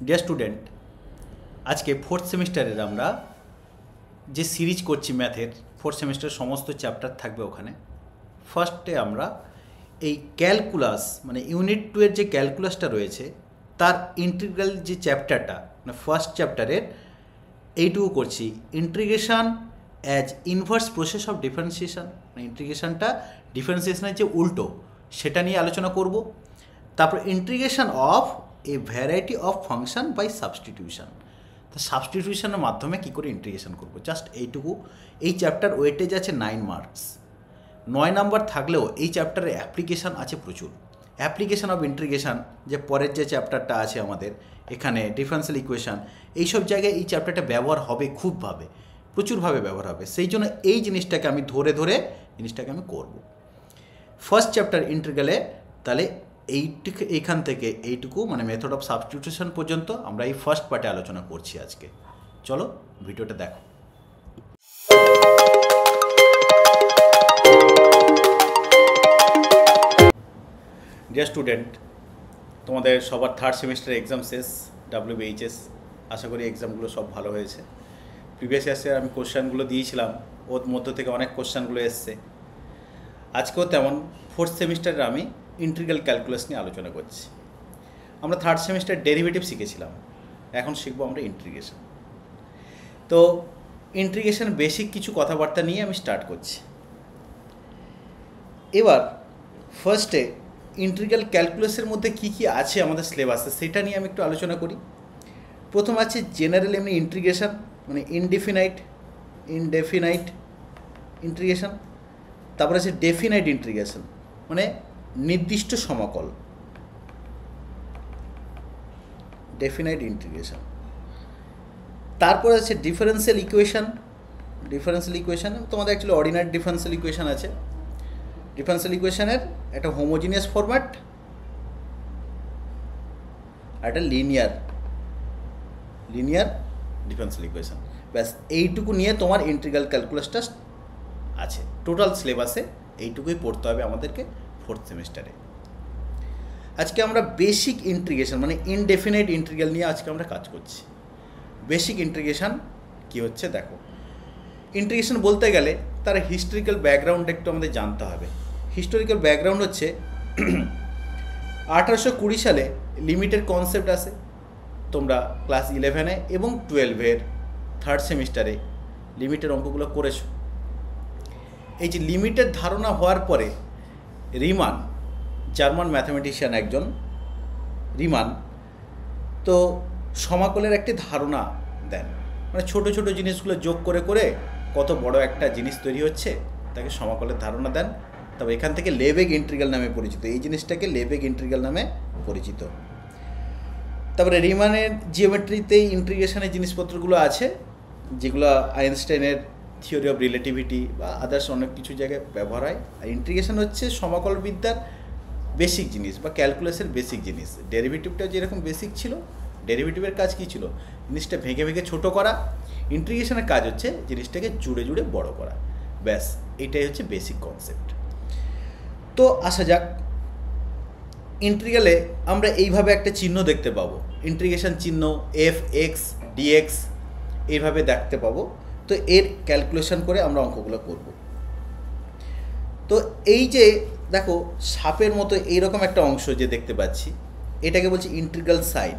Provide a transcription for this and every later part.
Dear student, আজকে fourth সেমিস্টারের আমরা যে সিরিজ করছি ম্যাথের, ফোর্থ সেমিস্টারের সমস্ত চ্যাপ্টার থাকবে ওখানে। ফার্স্টে আমরা এই ক্যালকুলাস মানে ইউনিট 2 এর যে ক্যালকুলাসটা রয়েছে তার ইন্টিগ্রাল যে চ্যাপ্টারটা মানে ফার্স্ট চ্যাপ্টারের এইটুকু করছি, integration as inverse process of differentiation. মানে ইন্টিগ্রেশনটা ডিফারেন্সিয়েশনের যে উল্টো সেটা নিয়ে আলোচনা করব। তারপর integration of a variety of function by substitution. তো সাবস্টিটিউশনের মাধ্যমে কী করে ইন্টিগ্রেশন করব, জাস্ট এইটুকু। এই চ্যাপ্টার ওয়েটেজ আছে 9 মার্কস, 9 নাম্বার থাকলেও এই চ্যাপ্টারে অ্যাপ্লিকেশান আছে প্রচুর। অ্যাপ্লিকেশান অফ ইন্টিগ্রেশন যে পরের যে চ্যাপ্টারটা আছে আমাদের এখানে ডিফারেন্সিয়াল ইকুয়েশান, এইসব জায়গায় এই চ্যাপ্টারটা ব্যবহার হবে, খুবভাবে প্রচুরভাবে ব্যবহার হবে। সেই জন্য এই জিনিসটাকে আমি ধরে জিনিসটাকে আমি করব। ফার্স্ট চ্যাপ্টার ইন্টিগ্রালে তাহলে এইখান থেকে এইটুকু মানে মেথড অফ সাবস্টিটিউশন পর্যন্ত আমরা এই ফার্স্ট পার্টে আলোচনা করছি আজকে। চলো ভিডিওটা দেখো। ডিয়ার স্টুডেন্ট, তোমাদের সবার থার্ড সেমিস্টার এক্সাম শেষ, WBHS। আশা করি এক্সামগুলো সব ভালো হয়েছে। প্রিভিয়াস ইয়ার্সে আমি কোশ্চেনগুলো দিয়েছিলাম, ওর মধ্য থেকে অনেক কোশ্চেনগুলো এসছে। আজকেও তেমন ফোর্থ সেমিস্টারে আমি ইন্টিগ্রাল ক্যালকুলাস নিয়ে আলোচনা করছি। আমরা থার্ড সেমিস্টার ডেরিভেটিভ শিখেছিলাম, এখন শিখবো আমরা ইন্টিগ্রেশন। তো ইন্টিগ্রেশন বেসিক কিছু কথাবার্তা নিয়ে আমি স্টার্ট করছি। এবার ফার্স্টে ইন্টিগ্রাল ক্যালকুলাসের মধ্যে কি কি আছে আমাদের সিলেবাসে সেটা নিয়ে আমি একটু আলোচনা করি। প্রথম আছে জেনারেল এমনি ইন্টিগ্রেশন মানে ইনডেফিনাইট ইন্টিগ্রেশন। তারপর আছে ডেফিনাইট ইন্টিগ্রেশন মানে নির্দিষ্ট সমাকল, ডেফিনাইট ইন্টিগ্রেশন। তারপর আছে ডিফারেন্সিয়াল ইকুয়েশন। তোমাদের অ্যাকচুয়ালি অর্ডিনারি ডিফারেন্সিয়াল ইকুয়েশন আছে। ডিফারেন্সিয়াল ইকুয়েশনের একটা হোমোজিনিয়াস ফরম্যাট আর একটা লিনিয়ার ডিফারেন্সিয়াল ইকুয়েশন। ব্যাস এইটুকু নিয়ে তোমার ইন্টিগ্রাল ক্যালকুলাসটা আছে। টোটাল সিলেবাসে এইটুকুই পড়তে হবে আমাদেরকে ফোর্থ সেমিস্টারে। আজকে আমরা বেসিক ইন্টিগ্রেশন মানে ইনডেফিনাইট ইন্টিগ্রাল নিয়ে আজকে আমরা কাজ করছি। বেসিক ইন্টিগ্রেশন কি হচ্ছে দেখো। ইন্টিগ্রেশন বলতে গেলে তার হিস্টোরিক্যাল ব্যাকগ্রাউন্ড একটু আমাদের জানতে হবে। হিস্টোরিক্যাল ব্যাকগ্রাউন্ড হচ্ছে 1820 সালে লিমিটের কনসেপ্ট আসে। তোমরা ক্লাস 11 এবং 12 থার্ড সেমিস্টারে লিমিটের অঙ্কগুলো করেছো। এই যে লিমিটের ধারণা হওয়ার পরে রিমান, জার্মান ম্যাথামেটিশিয়ান একজন রিমান, তো সমাকলের একটি ধারণা দেন। মানে ছোট ছোট জিনিসগুলো যোগ করে করে কত বড় একটা জিনিস তৈরি হচ্ছে তাকে সমাকলের ধারণা দেন। তবে এখান থেকে লেবেগ ইন্টিগ্রাল নামে পরিচিত, এই জিনিসটাকে লেবেগ ইন্টিগ্রাল নামে পরিচিত। তারপরে রিমানের জিওমেট্রিতে ইন্টিগ্রেশনের জিনিসপত্রগুলো আছে যেগুলো আইনস্টাইনের থিওরি অফ রিলেটিভিটি বা আদার্স অনেক কিছু জায়গায় ব্যবহার হয়। আর ইন্টিগ্রেশন হচ্ছে সমাকলবিদ্যার বেসিক জিনিস বা ক্যালকুলাসের বেসিক জিনিস। ডেরিভেটিভটা যেরকম বেসিক ছিল, ডেরিভেটিভের কাজ কী ছিল, জিনিসটা ভেঙে ভেঙে ছোটো করা। ইন্টিগ্রেশনের কাজ হচ্ছে জিনিসটাকে জুড়ে জুড়ে বড় করা। ব্যাস এটাই হচ্ছে বেসিক কনসেপ্ট। তো আসা যাক, ইন্টিগ্রালে আমরা এইভাবে একটা চিহ্ন দেখতে পাবো, ইন্টিগ্রেশন চিহ্ন f(x) dx এইভাবে দেখতে পাবো। তো এর ক্যালকুলেশন করে আমরা অঙ্কগুলো করব। তো এই যে দেখো সাপের মতো এইরকম একটা অংশ যে দেখতে পাচ্ছি এটাকে বলছি ইন্টিগ্রাল সাইন।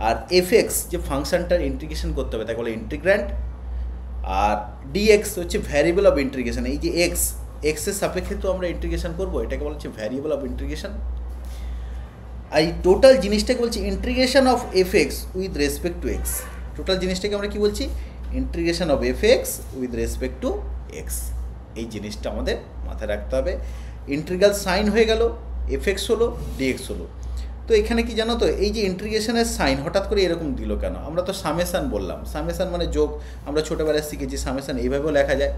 আর f(x) যে ফাংশনটার ইন্টিগ্রেশন করতে হবে তাকে বলে ইন্টিগ্র্যান্ড। আর dx হচ্ছে ভ্যারিয়েবল অফ ইন্টিগ্রেশন। এই যে এক্সের সাপেক্ষে তো আমরা ইন্টিগ্রেশন করবো, এটাকে বলা হচ্ছে ভ্যারিয়েবল অফ ইন্টিগ্রেশন। আর এই টোটাল জিনিসটাকে বলছি integration of f(x) with respect to x। Total জিনিসটাকে আমরা কি বলছি, integration of f(x) with respect to x। এই জিনিসটা আমাদের মাথায় রাখতে হবে। ইন্টিগ্রাল সাইন হয়ে গেল, f(x) হলো, dx হলো। তো এখানে কি জানো তো, এই যে ইন্টিগ্রেশনের সাইন হঠাৎ করে এরকম দিল কেন? আমরা তো সামেশান বললাম, সামেশান মানে যোগ। আমরা ছোটোবেলায় শিখেছি সামেশান এইভাবেও লেখা যায়।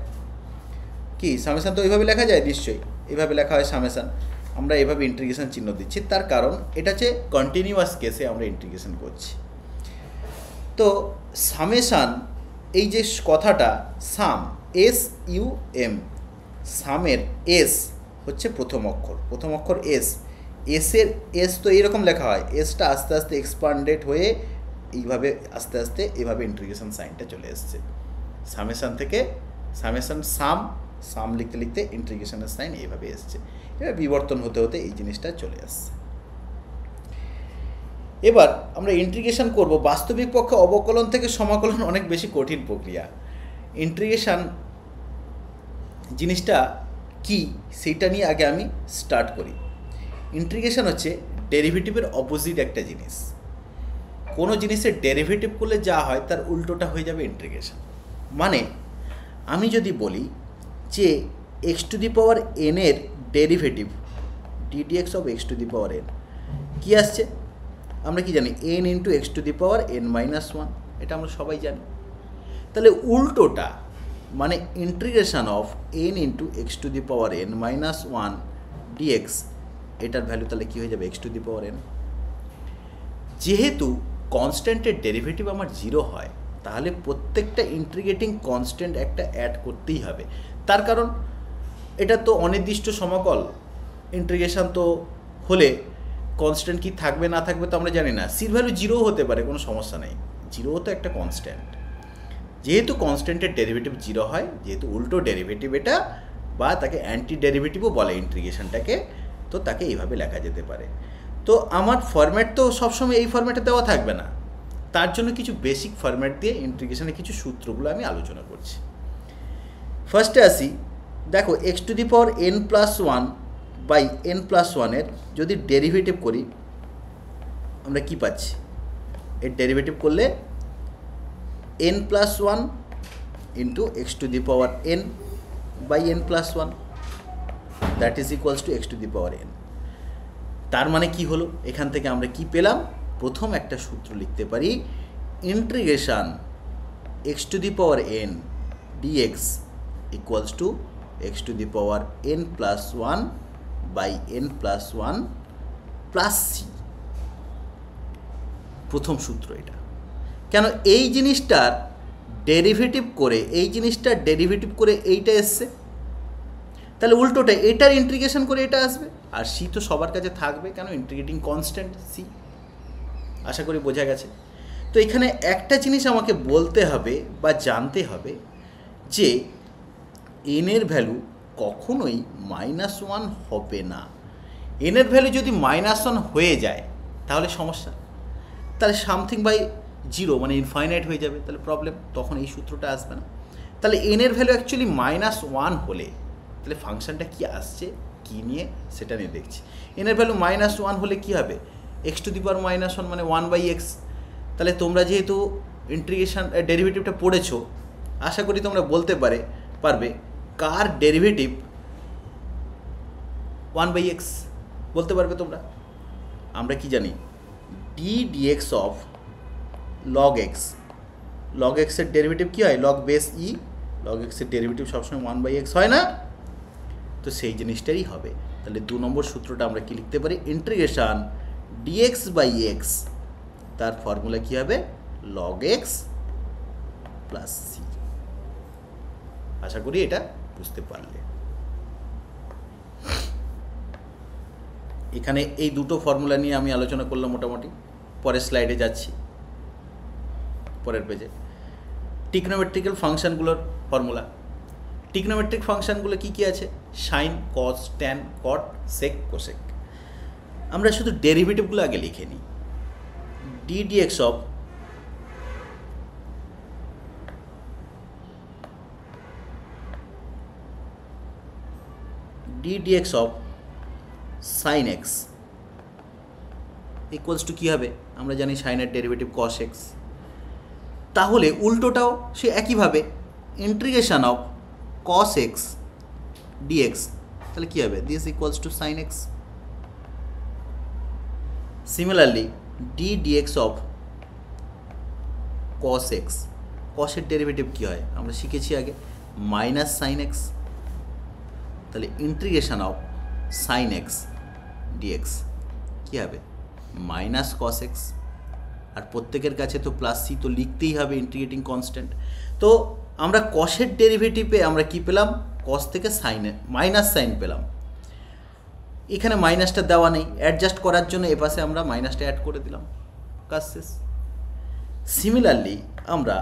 কি সামেশান তো এইভাবে লেখা যায়, নিশ্চয়ই এইভাবে লেখা হয় সামেশান। আমরা এইভাবে ইন্টিগ্রেশন চিহ্ন দিচ্ছি, তার কারণ এটা হচ্ছে কন্টিনিউয়াস কেসে আমরা ইন্টিগ্রেশন করছি। তো সামেশান এই যে কথাটা সাম, SUM, সামের এস হচ্ছে প্রথম অক্ষর, এস, এস তো এইরকম লেখা হয়, এসটা আস্তে আস্তে এক্সপান্ডেড হয়ে এইভাবে আস্তে আস্তে এভাবে ইন্টিগ্রেশন সাইনটা চলে এসছে, সামেশান থেকে সামেশান সাম লিখতে লিখতে ইন্টিগ্রেশনের সাইন এইভাবে এসছে, এবার বিবর্তন হতে হতে এই জিনিসটা চলে আসছে। এবার আমরা ইন্টিগ্রেশন করব। বাস্তবিক পক্ষে অবকলন থেকে সমাকলন অনেক বেশি কঠিন প্রক্রিয়া। ইন্টিগ্রেশন জিনিসটা কি সেইটা নিয়ে আগে আমি স্টার্ট করি। ইন্টিগ্রেশন হচ্ছে ডেরিভেটিভের অপোজিট একটা জিনিস। কোনো জিনিসের ডেরিভেটিভ করলে যা হয় তার উল্টোটা হয়ে যাবে ইন্টিগ্রেশন। মানে আমি যদি বলি যে x to the power n এর derivative d d x of x to the power n কী আসছে, আমরা কি জানি n into x to the power n minus one, এটা আমরা সবাই জানি। তাহলে উল্টোটা মানে integration of n into x to the power n minus one d x, এটার ভ্যালু তাহলে কী হয়ে যাবে x to the power n. যেহেতু কনস্ট্যান্টের ডেরিভেটিভ আমার জিরো হয়, তাহলে প্রত্যেকটা ইন্টিগ্রেটিং কনস্ট্যান্ট একটা অ্যাড করতেই হবে। তার কারণ এটা তো অনির্দিষ্ট সমাকল, ইন্টিগ্রেশন তো হলে কনস্ট্যান্ট কি থাকবে না থাকবে তো আমরা জানি না। সির ভ্যালু জিরো হতে পারে, কোনো সমস্যা নেই, জিরো তো একটা কনস্ট্যান্ট। যেহেতু কনস্ট্যান্টের ডেরিভেটিভ জিরো হয়, যেহেতু উল্টো ডেরিভেটিভ এটা, বা তাকে অ্যান্টি ডেরিভেটিভও বলে ইন্টিগ্রেশনটাকে, তো তাকে এইভাবে লেখা যেতে পারে। তো আমার ফরম্যাট তো সবসময় এই ফরম্যাটে দেওয়া থাকবে না, তার জন্য কিছু বেসিক ফরম্যাট দিয়ে ইন্টিগ্রেশনের কিছু সূত্রগুলো আমি আলোচনা করছি। ফার্স্টে আসি, দেখো x to the power n plus one by n plus ওয়ানের যদি ডেরিভেটিভ করি আমরা কি পাচ্ছি, এর ডেরিভেটিভ করলে n plus one into x to the power n by n plus one that is equals to x to the power n. তার মানে কি হলো, এখান থেকে আমরা কি পেলাম, প্রথম একটা সূত্র লিখতে পারি, integration x to the power n dx equals to x to the power n plus one by n plus one plus C. প্রথম সূত্র এটা। কেন এই জিনিসটার ডেরিভেটিভ করে এইটা এসছে, তাহলে উল্টোটা এটার ইন্টিগ্রেশন করে এটা আসবে, আর সি তো সবার কাছে থাকবে, কেন ইন্টিগ্রেটিং কনস্ট্যান্ট সি। আশা করি বোঝা গেছে। তো এখানে একটা জিনিস আমাকে বলতে হবে বা জানতে হবে যে এনের ভ্যালু কখনোই মাইনাস ওয়ান হবে না। এনের ভ্যালু যদি মাইনাস ওয়ান হয়ে যায় তাহলে সমস্যা, তাহলে সামথিং বাই জিরো মানে ইনফাইনাইট হয়ে যাবে, তাহলে প্রবলেম, তখন এই সূত্রটা আসবে না। তাহলে এনের ভ্যালু অ্যাকচুয়ালি মাইনাস ওয়ান হলে তাহলে ফাংশনটা কী আসছে কী নিয়ে সেটা নিয়ে দেখছি। এনের ভ্যালু মাইনাস ওয়ান হলে কী হবে, x to the power minus one মানে ওয়ান বাই এক্স। তাহলে তোমরা যেহেতু ইন্টিগ্রেশন ডেরিভেটিভটা পড়েছো, আশা করি তোমরা বলতে পারবে কার ডেরিভেটিভ ওয়ান বাই এক্স বলতে পারবে তোমরা। আমরা কি জানি d dx of log x, log এক্সের ডেরিভেটিভ কী হয়, লগ বেস ই, লগ এক্সের ডেরিভেটিভ সবসময় ওয়ান বাই এক্স হয় না, তো সেই জিনিসটারই হবে। তাহলে 2 নম্বর সূত্রটা আমরা কি লিখতে পারি, ইন্টিগ্রেশন ডিএক্স বাই এক্স, তার ফর্মুলা কী হবে, লগ এক্স প্লাস সি। আশা করি এটা বুঝতে পারলে। এখানে এই দুটো ফর্মুলা নিয়ে আমি আলোচনা করলাম মোটামুটি। পরের স্লাইডে যাচ্ছি, পরের পেজে ট্রিগনোমেট্রিক্যাল ফাংশনগুলোর ফর্মুলা। ট্রিগনোমেট্রিক ফাংশনগুলো কী কী আছে, sine, cos, tan, cot, sec, cosec. আমরা শুধু ডেরিভেটিভগুলো আগে লিখে নিই। D dx of sine x equals to কী হবে, আমরা জানি সাইনের ডেরিভেটিভ কস এক্স। তাহলে উল্টোটাও সে একইভাবে integration of cos x dx, তাহলে কী হবে, this equals to sine x. Similarly d dx of cos x, কসের ডেরিভেটিভ কী হয় আমরা শিখেছি আগে, মাইনাস সাইন এক্স। তাহলে integration of sine x d x কী হবে, মাইনাস কস এক্স। আর প্রত্যেকের কাছে তো প্লাস সি তো লিখতেই হবে, ইন্টিগ্রেটিং কনস্ট্যান্ট। তো আমরা কসের ডেরিভেটিভে আমরা কি পেলাম, কস থেকে সাইনে মাইনাস সাইন পেলাম। এখানে মাইনাসটা দেওয়া নেই, অ্যাডজাস্ট করার জন্য এপাশে আমরা মাইনাসটা অ্যাড করে দিলাম, কাজ শেষ। সিমিলারলি আমরা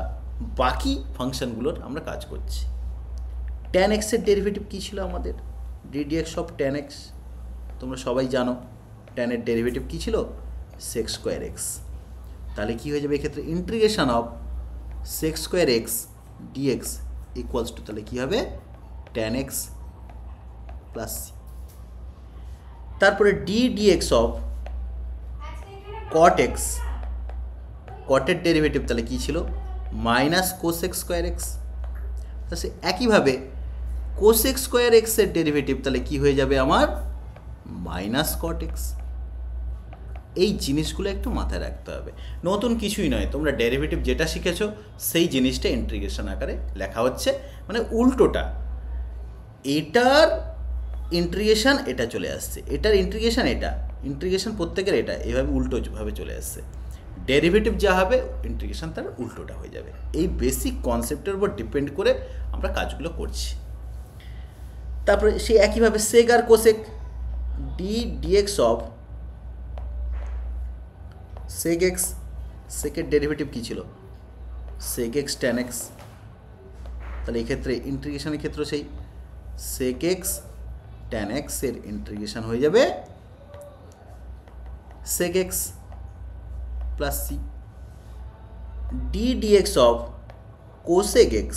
বাকি ফাংশনগুলোর আমরা কাজ করছি। tan x এর ডেরিভেটিভ কী ছিল আমাদের? ddx অফ tan x, তোমরা সবাই জানো tan এর ডেরিভেটিভ কী ছিল? sec square x. তাহলে কী হয়ে যাবে এক্ষেত্রে? Integration of sec square x dx equals to, তাহলে কী হবে? tan x plus c. তারপরে ddx অফ cot x, কটের ডেরিভেটিভ তাহলে কী ছিল? Minus cosec square x. তাহলে একইভাবে কোসেক স্কোয়ার এক্সের ডেরিভেটিভ তাহলে কী হয়ে যাবে আমার? Minus cot x. এই জিনিসগুলো একটু মাথায় রাখতে হবে, নতুন কিছুই নয়, তোমরা ডেরিভেটিভ যেটা শিখেছো সেই জিনিসটা ইন্টিগ্রেশন আকারে লেখা হচ্ছে, মানে উল্টোটা। এটার ইন্টিগ্রেশন এটা চলে আসছে, এটার ইন্টিগ্রেশন এটা, ইন্টিগ্রেশন প্রত্যেকের এটা, এভাবে উল্টোভাবে চলে আসছে। ডেরিভেটিভ যা হবে ইন্টিগ্রেশন তার উল্টোটা হয়ে যাবে। এই বেসিক কনসেপ্টের উপর ডিপেন্ড করে আমরা কাজগুলো করছি। তারপরে সেই একইভাবে সেক আর cosec, dx of sec x, সেকের ডেরিভেটিভ কী ছিল? sec x tan x। তাহলে এক্ষেত্রে ইন্টিগ্রেশনের ক্ষেত্রে সেই sec x tan x এর ইন্টিগ্রেশন হয়ে যাবে sec x plus C. ddx of cosec x,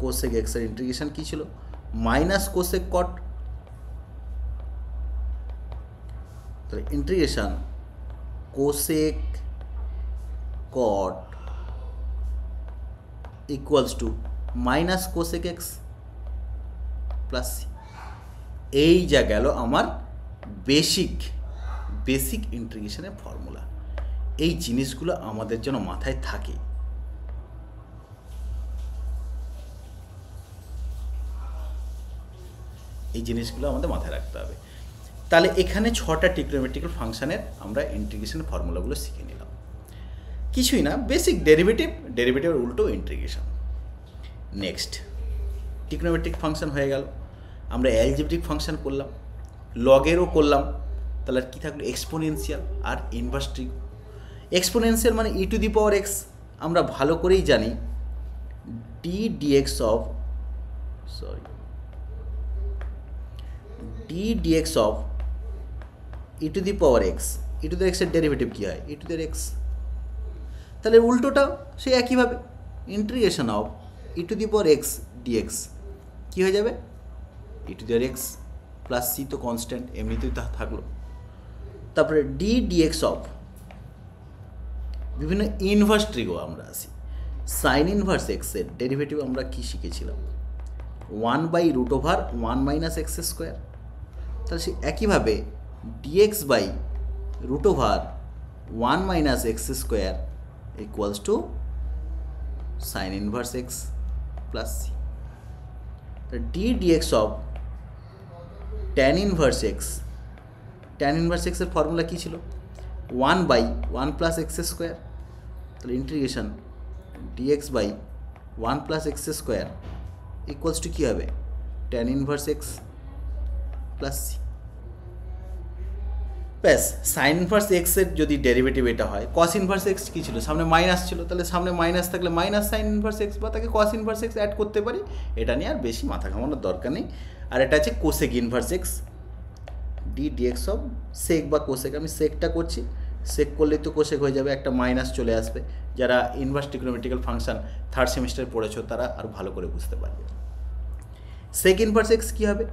cosec x এর ইন্টিগ্রেশন কী ছিল? Minus cosec cot. তাহলে integration cosec cot equals to minus cosec x plus C. এই যা গেল আমার বেসিক ইন্টিগ্রেশনের ফর্মুলা। এই জিনিসগুলো আমাদের যেন মাথায় থাকে। এই জিনিসগুলো আমাদের মাথায় রাখতে হবে। তাহলে এখানে 6টা ট্রিগনোমেট্রিক্যাল ফাংশনের আমরা ইন্টিগ্রেশনের ফর্মুলাগুলো শিখে নিলাম। কিছুই না, বেসিক ডেরিভেটিভের উল্টো ইন্টিগ্রেশন। নেক্সট ট্রিগনোমেট্রিক ফাংশন হয়ে গেল, আমরা অ্যালজেব্রিক ফাংশন করলাম, লগেরও করলাম। তাহলে কী থাকলো? এক্সপোনেনশিয়াল আর ইনভার্স ট্রিগ। এক্সপোনেনশিয়াল মানে ই টু দি পাওয়ার এক্স, আমরা ভালো করেই জানি ddx of e to the power x, e to the এক্সের ডেরিভেটিভ কী হয়? E to the x. তাহলে উল্টোটাও সেই একইভাবে integration of e to the power x d x কী হয়ে যাবে? E to the x plus c, তো কনস্ট্যান্ট এমনিতেই থাকলো। তারপরে ddx অফ বিভিন্ন ইনভার্স ট্রিগো আমরা আসি। সাইন ইনভার্স এক্সের ডেরিভেটিভ আমরা কী শিখেছিলাম? 1/√1 মাইনাস এক্স স্কোয়ার। তাহলে সে একইভাবে dx by √1 minus x square equals to sine inverse x plus C. ddx of tan inverse x, tan inverse এক্সের ফর্মুলা কী ছিল? 1/1 প্লাস এক্স স্কোয়ার। তাহলে integration dx by 1 plus x square equals to কী হবে? tan inverse x plus C. ব্যাস, sine inverse এক্সের যদি derivative এটা হয়, কস ইনভার্স এক্স কী ছিল? সামনে মাইনাস ছিল, তাহলে সামনে মাইনাস থাকলে মাইনাস সাইন ইনভার্স এক্স বা তাকে কস ইনভার্স এক্স অ্যাড করতে পারি। এটা নিয়ে আর বেশি মাথা ঘামানোর দরকার নেই। আর এটা আছে cosec inverse x, ddx of sec বা কোসেক। আমি সেকটা করছি, সেক করলেই তো কোসেক হয়ে যাবে, একটা মাইনাস চলে আসবে। যারা ইনভার্স ট্রিগনোমেট্রিক্যাল ফাংশন 3rd সেমিস্টারে পড়েছো তারা আর ভালো করে বুঝতে পারবে। সেক ইনভার্স এক্স কী হবে?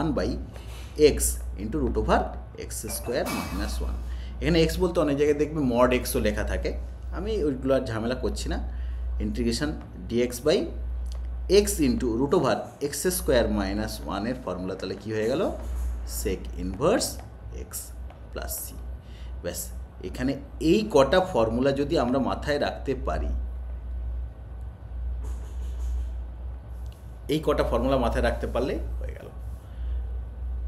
1/x into √x square minus 1। এখানে এক্স বলতে অনেক জায়গায় দেখবে মড এক্সও লেখা থাকে, আমি ওইগুলো আর ঝামেলা করছি না। Integration dx by x into √x square minus 1 formula তাহলে কী হয়ে গেল? Sec inverse x plus C. ব্যাস, এখানে এই কটা ফর্মুলা যদি আমরা মাথায় রাখতে পারি, এই কটা ফর্মুলা মাথায় রাখতে পারলে হয়ে গেল।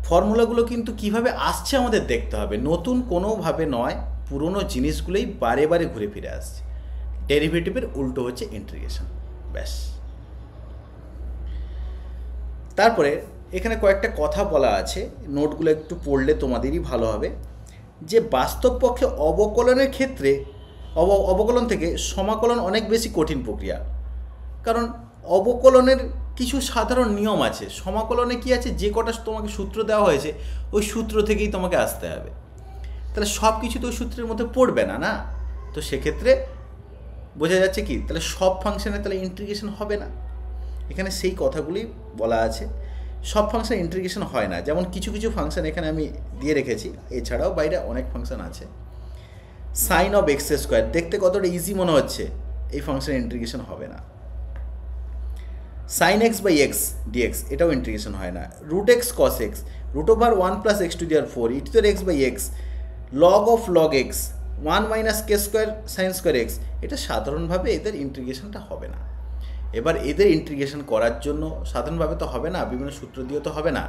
ফর্মুলাগুলো কিন্তু কিভাবে আসছে আমাদের দেখতে হবে, নতুন কোনোভাবে নয়, পুরনো জিনিসগুলোই বারে বারে ঘুরে ফিরে আসছে। ডেরিভেটিভের উল্টো হচ্ছে ইন্টিগ্রেশন। ব্যাস, তারপরে এখানে কয়েকটা কথা বলা আছে, নোটগুলো একটু পড়লে তোমাদেরই ভালো হবে। যে বাস্তব পক্ষে অবকলনের ক্ষেত্রে অবকলন থেকে সমাকলন অনেক বেশি কঠিন প্রক্রিয়া। কারণ অবকলনের কিছু সাধারণ নিয়ম আছে, সমাকলনে কি আছে, যে কটা তোমাকে সূত্র দেওয়া হয়েছে ওই সূত্র থেকেই তোমাকে আসতে হবে। তাহলে সব কিছু তো ওই সূত্রের মধ্যে পড়বে না, না? তো সেক্ষেত্রে বোঝা যাচ্ছে কি, তাহলে সব ফাংশনে তাহলে ইন্টিগ্রেশন হবে না। এখানে সেই কথাগুলি বলা আছে। সব ফাংশন ইন্টিগ্রেশন হয় না, যেমন কিছু কিছু ফাংশন এখানে আমি দিয়ে রেখেছি, এছাড়াও বাইরে অনেক ফাংশন আছে। সাইন অফ এক্স স্কোয়ার দেখতে কতটা ইজি মনে হচ্ছে, এই ফাংশনের ইন্টিগ্রেশন হবে না। Sine x by x dx, এটাও ইন্টিগ্রেশন হয় না। Root x cos x, root over 1 plus x to the power 4 e to the power x by x, log of log x 1 minus K square sine square x, এটা সাধারণভাবে এদের ইন্টিগ্রেশনটা হবে না। এবার এদের ইন্টিগ্রেশন করার জন্য সাধারণভাবে তো হবে না, বিভিন্ন সূত্র দিয়েও তো হবে না।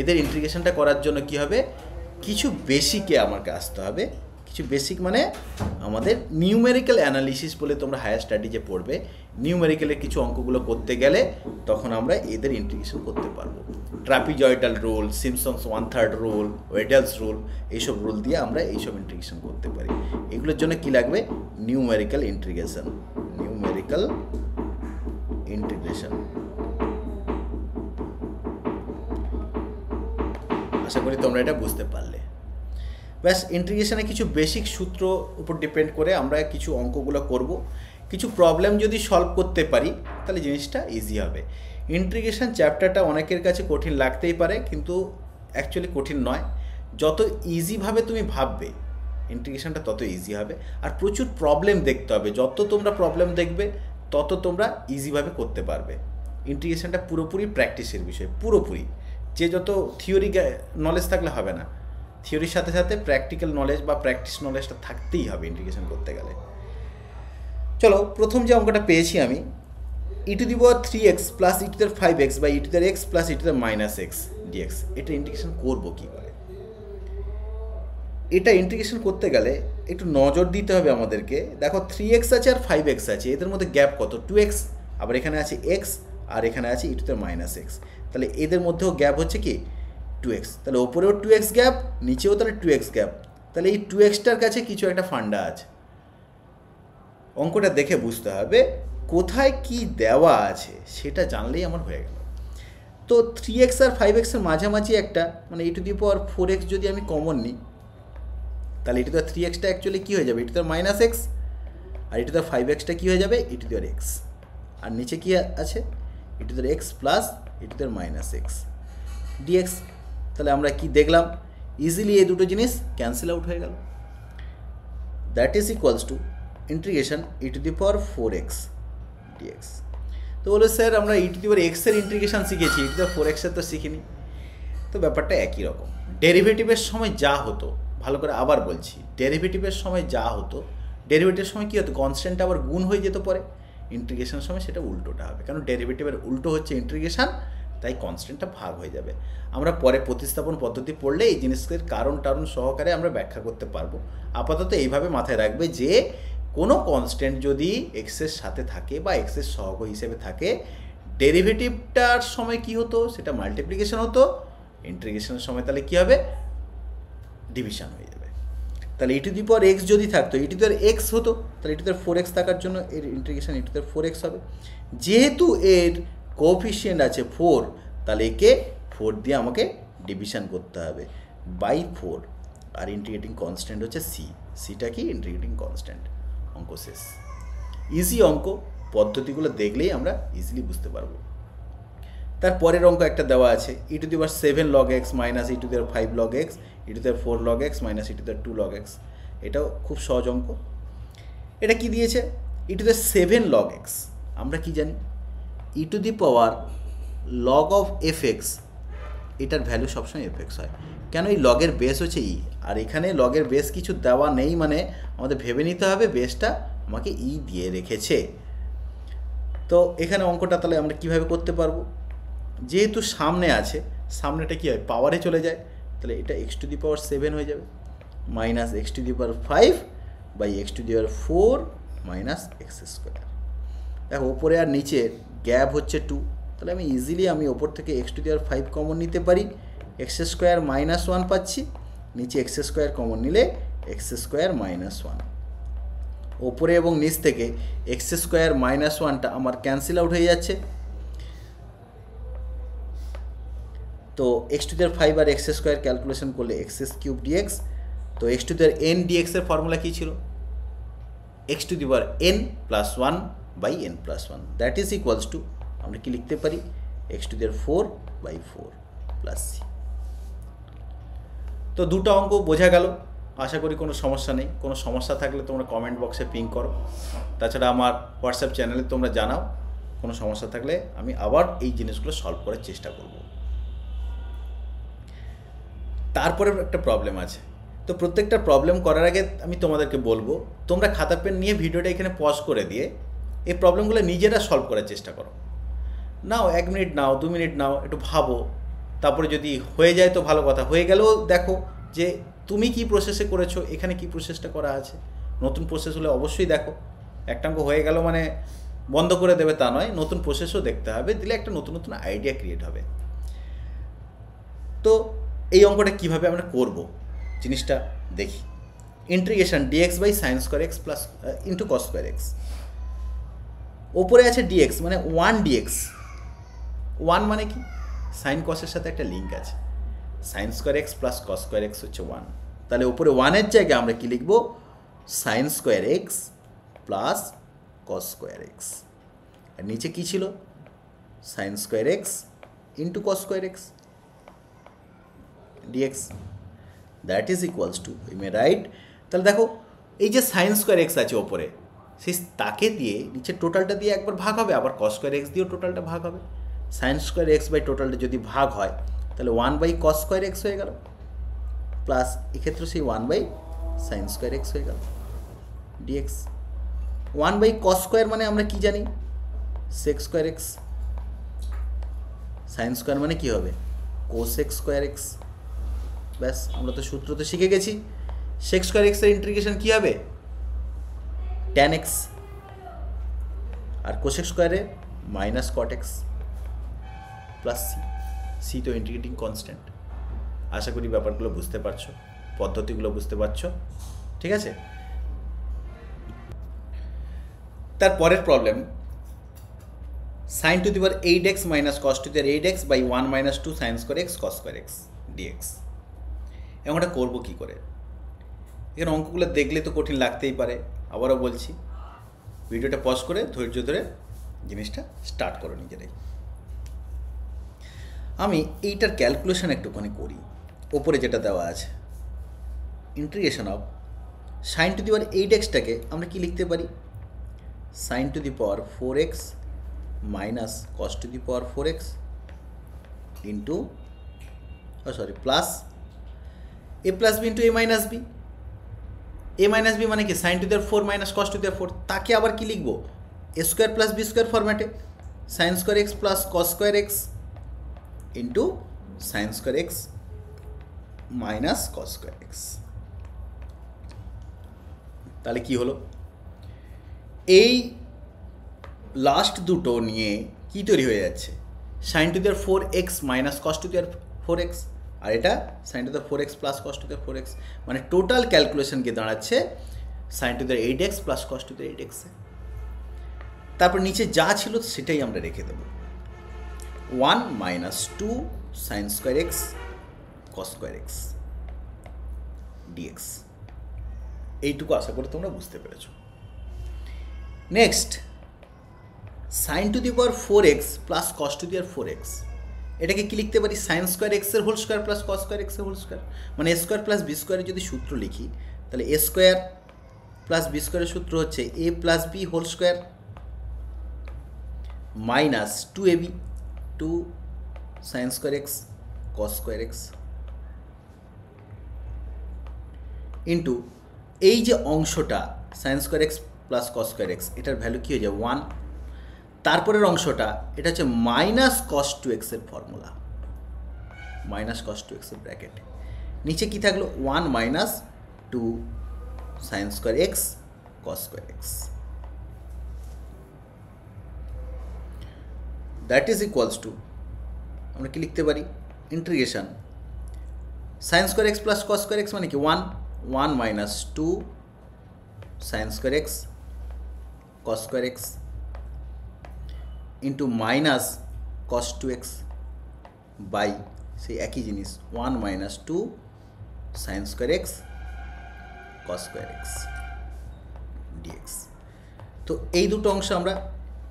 এদের ইন্টিগ্রেশনটা করার জন্য কি হবে, কিছু বেসিকে আমাকে আসতে হবে। কিছু বেসিক মানে আমাদের নিউমেরিক্যাল অ্যানালিসিস বলে তোমরা হায়ার স্টাডিজে পড়বে। নিউমেরিক্যালের কিছু অঙ্কগুলো করতে গেলে তখন আমরা এদের ইন্টিগ্রেশন করতে পারবো। Trapezoidal rule, Simpson's 1/3 rule, Weddle's rule, এইসব রুল দিয়ে আমরা এইসব ইন্টিগ্রেশন করতে পারি। এগুলোর জন্য কি লাগবে, নিউমেরিক্যাল ইন্টিগ্রেশন, নিউমেরিক্যাল ইন্টিগ্রেশন। আশা করি তোমরা এটা বুঝতে পারলে। ব্যাস, ইন্টিগ্রেশনে কিছু বেসিক সূত্র উপর ডিপেন্ড করে আমরা কিছু অঙ্কগুলো করব। কিছু প্রবলেম যদি সলভ করতে পারি তাহলে জিনিসটা ইজি হবে। ইন্টিগ্রেশন চ্যাপ্টারটা অনেকের কাছে কঠিন লাগতেই পারে, কিন্তু অ্যাকচুয়ালি কঠিন নয়। যত ইজিভাবে তুমি ভাববে ইন্টিগ্রেশনটা তত ইজি হবে। আর প্রচুর প্রবলেম দেখতে হবে, যত তোমরা প্রবলেম দেখবে তত তোমরা ইজিভাবে করতে পারবে। ইন্টিগ্রেশনটা পুরোপুরি প্র্যাকটিসের বিষয়, পুরোপুরি। যে যত থিওরি নলেজ থাকলে হবে না, থিওরির সাথে সাথে প্র্যাকটিক্যাল নলেজ বা প্র্যাকটিস নলেজটা থাকতেই হবে ইন্টিগ্রেশন করতে গেলে। চলো, প্রথম যে অঙ্কটা পেয়েছি আমি, e to the power 3x plus e to the power 5x by e to the power x plus e to the power minus x d x, এটা ইন্টিগ্রেশন করবো কীভাবে? এটা ইন্টিগ্রেশন করতে গেলে একটু নজর দিতে হবে আমাদেরকে। দেখো 3x আছে আর 5x আছে, এদের মধ্যে গ্যাপ কত, 2x, আবার এখানে আছে x আর এখানে আছে e to the power minus x, তাহলে এদের মধ্যেও গ্যাপ হচ্ছে কি 2x, তাহলে ওপরেও 2x গ্যাপ, নিচেও তাহলে 2x গ্যাপ, তাহলে এই 2xটার কাছে কিছু একটা ফান্ডা আছে। অঙ্কটা দেখে বুঝতে হবে কোথায় কি দেওয়া আছে, সেটা জানলেই আমার হয়ে গেল। তো 3x আর 5x এর মাঝামাঝি একটা, মানে ই টু দি পাওয়ার 4x যদি আমি কমন নিই, তাহলে e to the power 3xটা actually কী হয়ে যাবে, e to the power minus x, আর ই টু দি পাওয়ার 5xটা কী হয়ে যাবে, e to the power x, আর নিচে কী আছে, e to the power x plus e to the power minus x d x. তাহলে আমরা কি দেখলাম, ইজিলি এই দুটো জিনিস ক্যান্সেল আউট হয়ে গেল। That is equals to integration e to the power 4x dx. তো বলো স্যার আমরা ই টু দি পাওয়ার এক্সের ইন্টিগ্রেশন শিখেছি, ই টু দি পাওয়ার 4x এর তো শিখিনি। তো ব্যাপারটা একই রকম। ডেরিভেটিভের সময় যা হতো, ভালো করে আবার বলছি, ডেরিভেটিভের সময় যা হতো, ডেরিভেটিভের সময় কী হতো, কনস্ট্যান্টটা আবার গুণ হয়ে যেত পরে। ইন্টিগ্রেশনের সময় সেটা উল্টোটা হবে, কারণ ডেরিভেটিভের উল্টো হচ্ছে ইন্টিগ্রেশন, তাই কনস্ট্যান্টটা ভাগ হয়ে যাবে। আমরা পরে প্রতিস্থাপন পদ্ধতি পড়লে এই জিনিসের কারণ সহকারে আমরা ব্যাখ্যা করতে পারবো। আপাতত এইভাবে মাথায় রাখবে যে কোনো কনস্ট্যান্ট যদি এক্সের সাথে থাকে বা এক্সের সহগ হিসেবে থাকে, ডেরিভেটিভটার সময় কি হতো, সেটা মাল্টিপ্লিকেশন হতো, ইন্টিগ্রেশনের সময় তাহলে কী হবে, ডিভিশন হয়ে যাবে। তাহলে e to the power x যদি থাকতো, ই টু দি পাওয়ার এক্স হতো, তাহলে e to the power 4x থাকার জন্য এর integration e to the power 4x হবে। যেহেতু এর কোএফিসিয়েন্ট আছে 4, তাহলে একে 4 দিয়ে আমাকে ডিভিশন করতে হবে বাই 4, আর ইন্টিগ্রেটিং কনস্ট্যান্ট হচ্ছে সি, সিটা কি ইন্টিগ্রেটিং কনস্ট্যান্ট। অঙ্ক শেষ। ইজি অঙ্ক, পদ্ধতিগুলো দেখলেই আমরা ইজিলি বুঝতে পারবো। তার পরের অঙ্ক একটা দেওয়া আছে, e to the power 7 log x minus e to the power 5 log x e to the power 4 log x minus e to the power 2 log x। এটাও খুব সহজ অঙ্ক। এটা কি দিয়েছে, e to the power 7 log x, আমরা কি জানি e to the power log of f x, এটার ভ্যালু সবসময় এফ এক্স হয়। কেন, এই লগের বেস হচ্ছে ই, আর এখানে লগের বেস কিছু দেওয়া নেই, মানে আমাদের ভেবে নিতে হবে বেসটা আমাকে ই দিয়ে রেখেছে। তো এখানে অঙ্কটা তাহলে আমরা কীভাবে করতে পারবো, যেহেতু সামনে আছে, সামনেটা কী হয়, পাওয়ারে চলে যায়, তাহলে এটা এক্স টু দি পাওয়ার 7 হয়ে যাবে, minus x to the power 5 by x to the power 4 minus x square. দেখো ওপরে আর নিচের গ্যাপ হচ্ছে 2, তাহলে আমি ইজিলি ওপর থেকে x to the power 5 common নিতে পারি, এক্স স্কোয়ার মাইনাস 1 পাচ্ছি, নিচে এক্স স্কোয়ার কমন নিলে এক্স স্কোয়ার মাইনাস 1, ওপরে এবং নিচ থেকে এক্স স্কোয়ার মাইনাস 1টা আমার ক্যান্সেল আউট হয়ে যাচ্ছে। তো এক্স টু দি পাওয়ার 5 আর এক্স স্কোয়ার ক্যালকুলেশন করলে এক্স কিউব ডিএক্স। তো x to the power n ডিএক্সের ফর্মুলা কী ছিল? X to the power n plus 1 by n plus 1, that is equals to আমরা কি লিখতে পারি? X to the power 4 by 4 plus c. তো দুটো অঙ্ক বোঝা গেল, আশা করি কোনো সমস্যা নেই। কোনো সমস্যা থাকলে তোমরা কমেন্ট বক্সে পিং করো, তাছাড়া আমার হোয়াটসঅ্যাপ চ্যানেলে তোমরা জানাও। কোনো সমস্যা থাকলে আমি আবার এই জিনিসগুলো সলভ করার চেষ্টা করব। তারপরে একটা প্রবলেম আছে, তো প্রত্যেকটা প্রবলেম করার আগে আমি তোমাদেরকে বলবো, তোমরা খাতা পেন নিয়ে ভিডিওটা এখানে পজ করে দিয়ে এই প্রবলেমগুলো নিজেরা সলভ করার চেষ্টা করো। নাও 1 মিনিট নাও, 2 মিনিট নাও, একটু ভাবো, তারপরে যদি হয়ে যায় তো ভালো কথা, হয়ে গেলেও দেখো যে তুমি কি প্রসেসে করেছো, এখানে কি প্রসেসটা করা আছে। নতুন প্রসেস হলে অবশ্যই দেখো, একটা অঙ্ক হয়ে গেল মানে বন্ধ করে দেবে তা নয়, নতুন প্রসেসও দেখতে হবে, দিলে একটা নতুন নতুন আইডিয়া ক্রিয়েট হবে। তো এই অঙ্কটা কীভাবে আমরা করব জিনিসটা দেখি। Integration dx by sine square x plus into cos square x. ওপরে আছে ডিএক্স মানে 1 ডিএক্স, 1 মানে কি? সাইন কসের সাথে একটা লিঙ্ক আছে, sine square x plus cos square x হচ্ছে 1, তাহলে উপরে 1-এর জায়গায় আমরা কি লিখব? Sine square x plus cos square x. আর নিচে কী ছিল? Sine square x into cos square x d x, that is equals to, we may write. তাহলে দেখো এই যে সাইন স্কোয়ার এক্স আছে ওপরে, সেই তাকে দিয়ে নিচে টোটালটা দিয়ে একবার ভাগ হবে, আবার কস স্কোয়ার এক্স দিয়েও টোটালটা ভাগ হবে। সাইন স্কোয়ার এক্স বাই টোটালটা যদি ভাগ হয় তাহলে 1 বাই কস স্কোয়ার এক্স হয়ে গেল, প্লাস এক্ষেত্রে সেই 1 বাই সাইন স্কোয়ার এক্স হয়ে গেল ডিএক্স। 1 বাই কস স্কোয়ার মানে আমরা কি জানি? Sec square x. Sine square মানে কি হবে? Cosec square x. ব্যাস, আমরা তো সূত্র তো শিখে গেছি। সেক স্কোয়ার এক্সের ইন্টিগ্রেশন কী হবে? ট্যান এক্স, আর কোসেক স্কোয়ারে minus cot x plus C. C তো ইন্টিগ্রেটিং কনস্ট্যান্ট। আশা করি ব্যাপারগুলো বুঝতে পারছো, পদ্ধতিগুলো বুঝতে পারছো, ঠিক আছে? তারপরের problem, sine to the power 8x minus cos to the power 8x by 1 minus 2 sine square x cos square x dx. এমনটা করবো কী করে? এখানে অঙ্কগুলো দেখলে তো কঠিন লাগতেই পারে, আবারও বলছি, ভিডিওটা পজ করে ধৈর্য ধরে জিনিসটা স্টার্ট করো নিজেরাই। আমি এইটার ক্যালকুলেশন একটুখানি করি। ওপরে যেটা দেওয়া আছে, integration of sine to the power 8xটাকে আমরা কি লিখতে পারি? Sine to the power 4x minus cos to the power 4x into plus a plus b into a minus b. A minus b মানে কি? Sine to the power 4 minus cos to the power 4, তাকে আবার কি লিখবো? A square plus b square format, sine square x plus cos square x into sign square x minus cos square x. তাহলে কি হলো? এই লাস্ট দুটো নিয়ে কি তৈরি হয়ে যাচ্ছে? Sine to the power 4x minus cos to the power 4x, আর এটা sine to the power 4x plus cos to the power 4x, মানে টোটাল ক্যালকুলেশনকে দাঁড়াচ্ছে sine to the power 8x plus cos to the power 8x। তারপর নিচে যা ছিল সেটাই আমরা রেখে দেবো, 1 minus 2 sine square x cos square x dx. এইটুকু আশা করি তোমরা বুঝতে পেরেছ। Next, sine to the power 4x plus cos to the power 4x, এটাকে কি লিখতে পারি? সাইন স্কোয়ার এক্সের whole square plus cos square এক্সের হোল স্কোয়ার, মানে এ স্কোয়ার প্লাস বি স্কোয়ারের যদি সূত্র লিখি তাহলে এ স্কোয়ার প্লাস বি স্কোয়ারের সূত্র হচ্ছে a plus b whole square minus 2ab 2 sine square x cos square x into এই যে অংশটা sine square x plus cos square x, এটার ভ্যালু কী হয়ে যায়? 1। তারপরের অংশটা এটা হচ্ছে মাইনাস কস টু এক্সের ফর্মুলা, মাইনাস কস টু এক্সের ব্র্যাকেট, নিচে কী থাকলো? 1 minus 2 sine square x cos square x. That is equals to, আমরা কি লিখতে পারি, integration sign square x plus cos square x মানে কি 1 minus 2 sine square x cos square x into minus cos 2x by সেই একই জিনিস 1 minus 2 sine square x cos square x dx. তো এই দুটো অংশ আমরা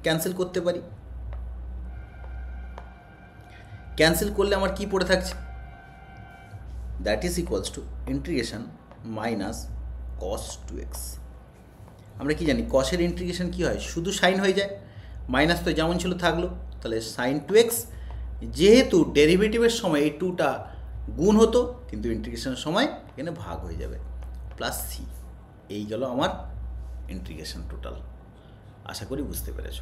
ক্যান্সেল করতে পারি। ক্যান্সেল করলে আমার কি পড়ে থাকছে, that is equals to integration minus cos 2x। আমরা কি জানি কসের ইন্টিগ্রেশন কি হয়, শুধু সাইন হয়ে যায়, মাইনাস তো যেমন ছিল থাকলো, তাহলে সাইন 2x, যেহেতু ডেরিভেটিভের সময় এই 2টা গুণ হতো কিন্তু ইন্টিগ্রেশনের সময় এখানে ভাগ হয়ে যাবে, প্লাস সি। এই গেল আমার ইন্টিগ্রেশন টোটাল। আশা করি বুঝতে পেরেছ।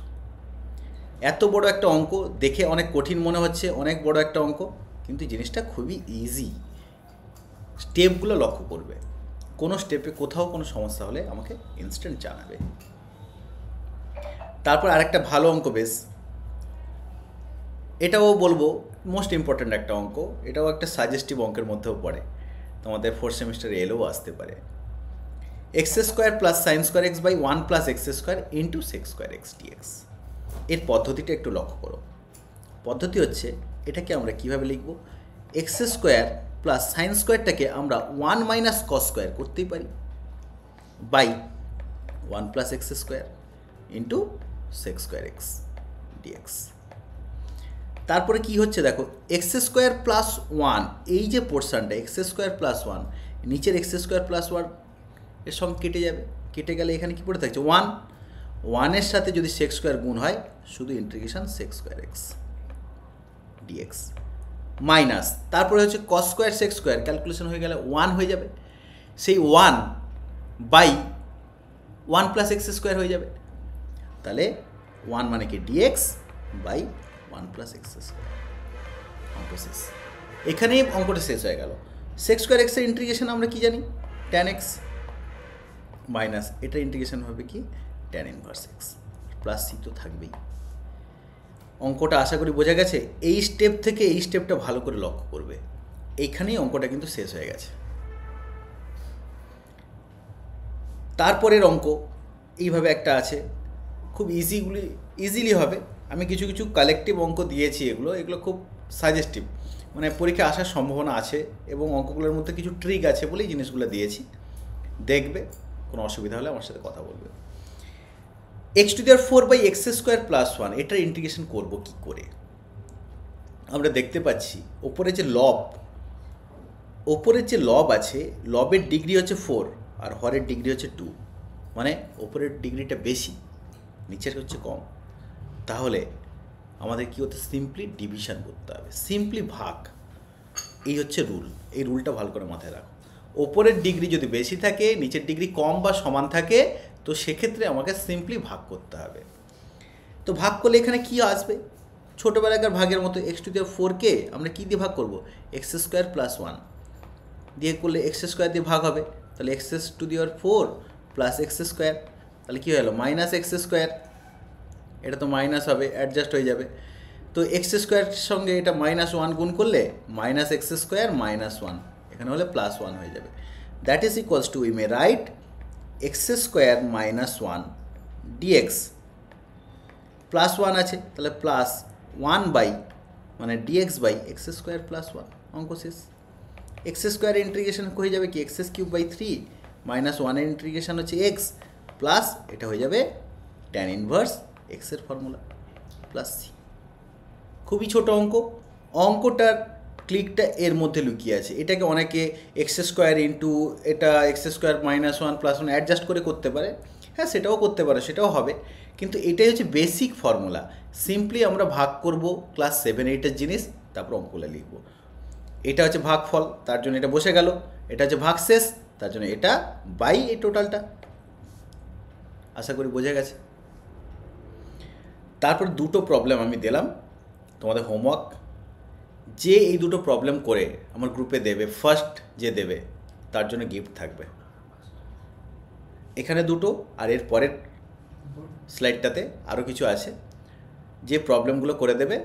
এত বড় একটা অঙ্ক দেখে অনেক কঠিন মনে হচ্ছে, অনেক বড় একটা অঙ্ক, কিন্তু জিনিসটা খুবই ইজি। স্টেপগুলো লক্ষ্য করবে, কোনো স্টেপে কোথাও কোনো সমস্যা হলে আমাকে ইনস্ট্যান্ট জানাবে। তারপর আরেকটা ভালো অঙ্ক বেশ, এটাও বলবো মোস্ট ইম্পর্ট্যান্ট একটা অঙ্ক, এটাও একটা সাজেস্টিভ অঙ্কের মধ্যেও পড়ে, তোমাদের 4th সেমিস্টারে এলেও আসতে পারে। X square plus sine square x by 1 plus x square into sec square x dx. এর পদ্ধতিটা একটু লক্ষ্য করো। পদ্ধতি হচ্ছে, এটাকে আমরা কীভাবে লিখব, এক্স স্কোয়ার প্লাস সাইন স্কোয়ারটাকে আমরা 1 মাইনাস কস স্কোয়ার করতেই পারি by 1 plus x square into sec square x dx. তারপরে কি হচ্ছে দেখো, এক্স স্কোয়ার প্লাস 1, এই যে পোর্শনটা এক্স স্কোয়ার প্লাস 1, নিচের এক্স স্কোয়ার প্লাস 1 এর সঙ্গে কেটে যাবে, কেটে গেলে এখানে কি পড়ে থাকছে 1 এর সাথে যদি সেক স্কোয়ার গুণ হয় শুধু integration sec square x dx minus, তারপরে হচ্ছে cos square sec square, calculation হয়ে গেলে 1 হয়ে যাবে, সেই 1 বাই 1 প্লাস এক্স স্কোয়ার হয়ে যাবে, তাহলে 1 মানে কি dx by 1 plus x square. অঙ্ক শেষ, এখানেই অঙ্কটা শেষ হয়ে গেল। সেক স্কোয়ার এক্সের ইন্টিগ্রেশন আমরা কি জানি, ট্যান এক্স মাইনাস এটা ইন্টিগ্রেশন হবে কি tan inverse x, plus c তো থাকবেই। অঙ্কটা আশা করি বোঝা গেছে। এই স্টেপ থেকে এই স্টেপটা ভালো করে লক্ষ্য করবে, এইখানেই অঙ্কটা কিন্তু শেষ হয়ে গেছে। তারপরের অঙ্ক এইভাবে একটা আছে, খুব ইজিলি হবে। আমি কিছু কিছু কালেকটিভ অঙ্ক দিয়েছি, এগুলো খুব সাজেস্টিভ, মানে পরীক্ষা আসার সম্ভাবনা আছে এবং অঙ্কগুলোর মধ্যে কিছু ট্রিক আছে বলেই জিনিসগুলো দিয়েছি। দেখবে, কোনো অসুবিধা হলে আমার সাথে কথা বলবে। X to the power 4 by x square plus 1, এটার ইন্টিগ্রেশন করবো কি করে। আমরা দেখতে পাচ্ছি ওপরে যে লব আছে, লবের ডিগ্রি হচ্ছে 4 আর হরের ডিগ্রি হচ্ছে 2, মানে ওপরের ডিগ্রিটা বেশি নিচের হচ্ছে কম। তাহলে আমাদের কী হতে, সিম্পলি ডিভিশন করতে হবে, সিম্পলি ভাগ। এই হচ্ছে রুল, এই রুলটা ভালো করে মাথায় রাখো। ওপরের ডিগ্রি যদি বেশি থাকে, নিচের ডিগ্রি কম বা সমান থাকে, তো সেক্ষেত্রে আমাকে সিম্পলি ভাগ করতে হবে। তো ভাগ করলে এখানে কি আসবে, ছোটোবেলাকার ভাগের মতো এক্স টু দি পাওয়ার 4কে আমরা কী দিয়ে ভাগ করব, এক্স স্কোয়ার প্লাস 1 দিয়ে করলে এক্স স্কোয়ার দিয়ে ভাগ হবে, তাহলে x to the power 4 plus x square, তাহলে কী হয়ে গেলো মাইনাস এক্স স্কোয়ার, এটা তো মাইনাস হবে, অ্যাডজাস্ট হয়ে যাবে। তো এক্স স্কোয়ারের সঙ্গে এটা -1 গুণ করলে মাইনাস এক্স স্কোয়ার -1, এখানে হলে +1 হয়ে যাবে। That is equals to, we may write x square -1 dx, +1 আছে তাহলে +1 বাই মানে ডিএক্স বাই এক্স স্কোয়ার +1, অঙ্ক শেষ। এক্স স্কোয়ারের ইন্টিগ্রেশন হয়ে যাবে কি এক্স কিউব বাই 3, -1 এর ইন্টিগ্রেশন হচ্ছে এক্স, প্লাস এটা হয়ে যাবে ট্যান ইনভার্স এক্সের ফর্মুলা প্লাস সি। খুবই ছোট অঙ্ক, অঙ্কটার ক্লিকটা এর মধ্যে লুকিয়ে আছে। এটাকে অনেকে এক্স স্কোয়ার ইন্টু এটা এক্স স্কোয়ার -1 +1 অ্যাডজাস্ট করে করতে পারে, হ্যাঁ সেটাও করতে পারে, সেটাও হবে, কিন্তু এটাই হচ্ছে বেসিক ফর্মুলা। সিম্পলি আমরা ভাগ করব ক্লাস 7-8 জিনিস, তারপর অঙ্কগুলো লিখব। এটা হচ্ছে ভাগফল, তার জন্য এটা বসে গেল। এটা হচ্ছে ভাগশেষ, তার জন্য এটা বাই এই টোটালটা। আশা করি বোঝা গেছে। তারপর দুটো প্রবলেম আমি দিলাম তোমাদের হোমওয়ার্ক, যে এই দুটো প্রবলেম করে আমার গ্রুপে দেবে, ফার্স্ট যে দেবে তার জন্য গিফট থাকবে। এখানে দুটো, আর এর পরের স্লাইডটাতে আরও কিছু আছে। যে প্রবলেমগুলো করে দেবে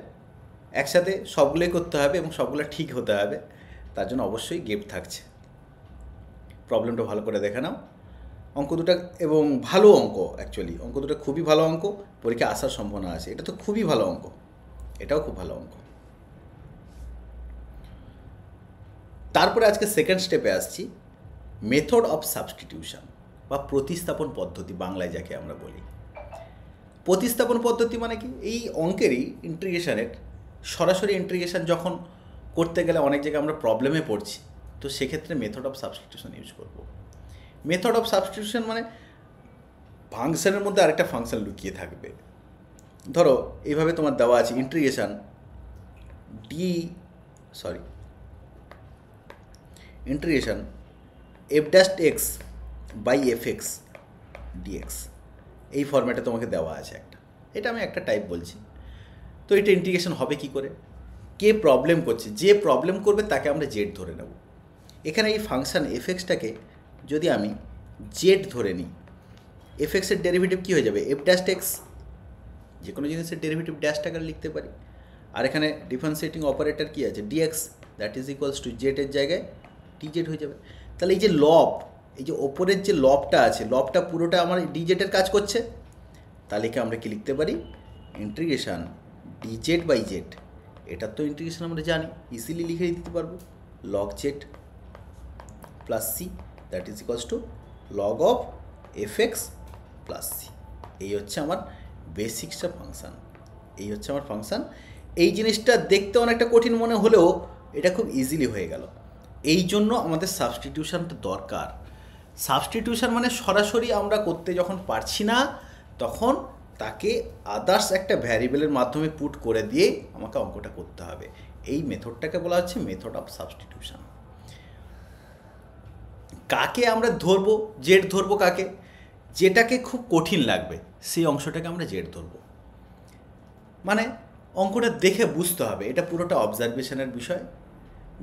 একসাথে সবগুলোই করতে হবে এবং সবগুলো ঠিক হতে হবে, তার জন্য অবশ্যই গিফট থাকছে। প্রবলেমটা ভালো করে দেখে নাও। অঙ্ক দুটো এবং ভালো অঙ্ক, অ্যাকচুয়ালি অঙ্ক দুটো খুবই ভালো অঙ্ক, পরীক্ষা আসার সম্ভাবনা আছে। এটা তো খুবই ভালো অঙ্ক, এটাও খুব ভালো অঙ্ক। তারপরে আজকে সেকেন্ড স্টেপে আসছি, মেথড অফ সাবস্টিটিউশন বা প্রতিস্থাপন পদ্ধতি, বাংলায় যাকে আমরা বলি। প্রতিস্থাপন পদ্ধতি মানে কি? এই অঙ্কেরই ইন্টিগ্রেশনের সরাসরি ইন্টিগ্রেশন যখন করতে গেলে অনেক জায়গায় আমরা প্রবলেমে পড়ছি, তো সেক্ষেত্রে মেথড অফ সাবস্টিটিউশন ইউজ করব। মেথড অফ সাবস্টিটিউশন মানে ফাংশনের মধ্যে আরেকটা ফাংশন লুকিয়ে থাকবে। ধরো এইভাবে তোমার দেওয়া আছে integration integration f dash x by f x dx, এই ফরম্যাটে তোমাকে দেওয়া আছে একটা। এটা আমি একটা টাইপ বলছি। তো এটা ইন্টিগ্রেশন হবে কি করে? কে প্রবলেম করছে, যে প্রবলেম করবে তাকে আমরা জেড ধরে নেব। এখানে এই ফাংশন এফ এক্সটাকে যদি আমি জেড ধরে নিই, এফ এক্সের ডেরিভেটিভ কী হয়ে যাবে? এফ ড্যাশ এক্স, যে কোনো জিনিসের ডেরিভেটিভ ড্যাশ টাকার লিখতে পারি। আর এখানে ডিফারেন্সিয়েটিং অপারেটর কী আছে? D x, that is equals to জেডের জায়গায় ডিজেড হয়ে যাবে। তাহলে এই যে লব, এই যে ওপরের যে লবটা আছে, লবটা পুরোটা আমার ডিজেটের কাজ করছে। তাহলে কি আমরা কি লিখতে পারি? Integration dz by z. এটার তো ইন্টিগ্রেশন আমরা জানি, ইজিলি লিখে দিতে পারবো। Log Z plus c, that is equals to log of f x plus C. এই হচ্ছে আমার বেসিক্সটা ফাংশান, এই হচ্ছে আমার ফাংশান। এই জিনিসটা দেখতে অনেকটা কঠিন মনে হলেও এটা খুব ইজিলি হয়ে গেল। এই জন্য আমাদের সাবস্টিটিউশনটা দরকার। সাবস্টিটিউশন মানে সরাসরি আমরা করতে যখন পারছি না, তখন তাকে আদার্স একটা ভ্যারিয়েবলের মাধ্যমে পুট করে দিয়ে আমাকে অঙ্কটা করতে হবে। এই মেথডটাকে বলা হচ্ছে মেথড অফ সাবস্টিটিউশন। কাকে আমরা ধরবো? জেড ধরবো। কাকে? যেটাকে খুব কঠিন লাগবে সেই অংশটাকে আমরা জেড ধরবো। মানে অঙ্কটা দেখে বুঝতে হবে, এটা পুরোটা অবজারভেশনের বিষয়।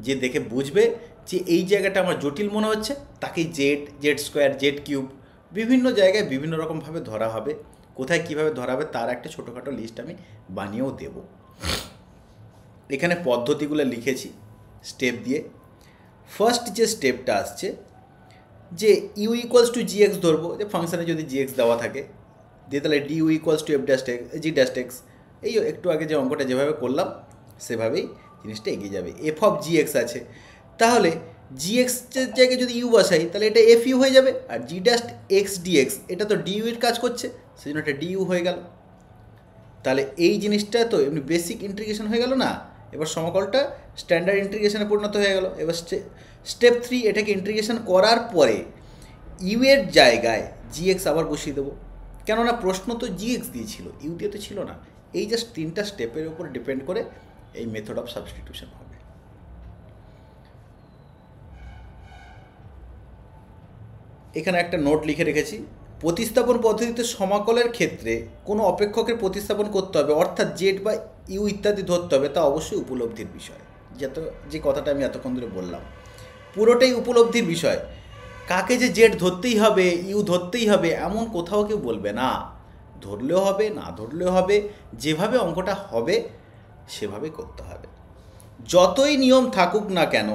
যে দেখে বুঝবে যে এই জায়গাটা আমার জটিল মনে হচ্ছে, তাকে Z, Z square, Z cube, বিভিন্ন জায়গায় বিভিন্ন রকমভাবে ধরা হবে। কোথায় কীভাবে ধরা হবে তার একটা ছোটোখাটো লিস্ট আমি বানিয়েও দেব। এখানে পদ্ধতিগুলো লিখেছি স্টেপ দিয়ে। ফার্স্ট যে স্টেপটা আসছে, যে u equals to g x ধরবো, যে ফাংশানে যদি জি এক্স দেওয়া থাকে, দিয়ে তাহলে d u equals to f dash x, g dash x. এই একটু আগে যে অঙ্কটা যেভাবে করলাম সেভাবেই জিনিসটা এগিয়ে যাবে। এফ অফ জি এক্স আছে, তাহলে জি এক্সের জায়গায় যদি ইউ বসাই তাহলে এটা এফ ইউ হয়ে যাবে। আর জি ড্যাশ এক্স ডিএক্স, এটা তো ডি ইউর কাজ করছে, সেই জন্য এটা ডি ইউ হয়ে গেল। তাহলে এই জিনিসটা তো এমনি বেসিক ইন্টিগ্রেশন হয়ে গেল না? এবার সমকলটা স্ট্যান্ডার্ড ইন্টিগ্রেশনে পরিণত হয়ে গেল। এবার স্টেপ 3, এটাকে ইন্টিগ্রেশন করার পরে ইউ এর জায়গায় জি এক্স আবার বসিয়ে দেবো, কেননা প্রশ্ন তো জি এক্স দিয়েছিল, ইউ দিয়ে তো ছিল না। এই জাস্ট 3টা স্টেপের উপর ডিপেন্ড করে এই মেথড অফ সাবস্টিটিউশন হবে। এখানে একটা নোট লিখে রেখেছি, প্রতিস্থাপন পদ্ধতিতে সমাকলের ক্ষেত্রে কোনো অপেক্ষকের প্রতিস্থাপন করতে হবে, অর্থাৎ জেড বা ইউ ইত্যাদি ধরতে হবে, তা অবশ্যই উপলব্ধির বিষয়। যে কথাটা আমি এতক্ষণ ধরে বললাম পুরোটাই উপলব্ধির বিষয়। কাকে যে জেড ধরতেই হবে, ইউ ধরতেই হবে এমন কোথাও কেউ বলবে না। ধরলেও হবে, না ধরলেও হবে, যেভাবে অঙ্কটা হবে সেভাবে করতে হবে। যতই নিয়ম থাকুক না কেন,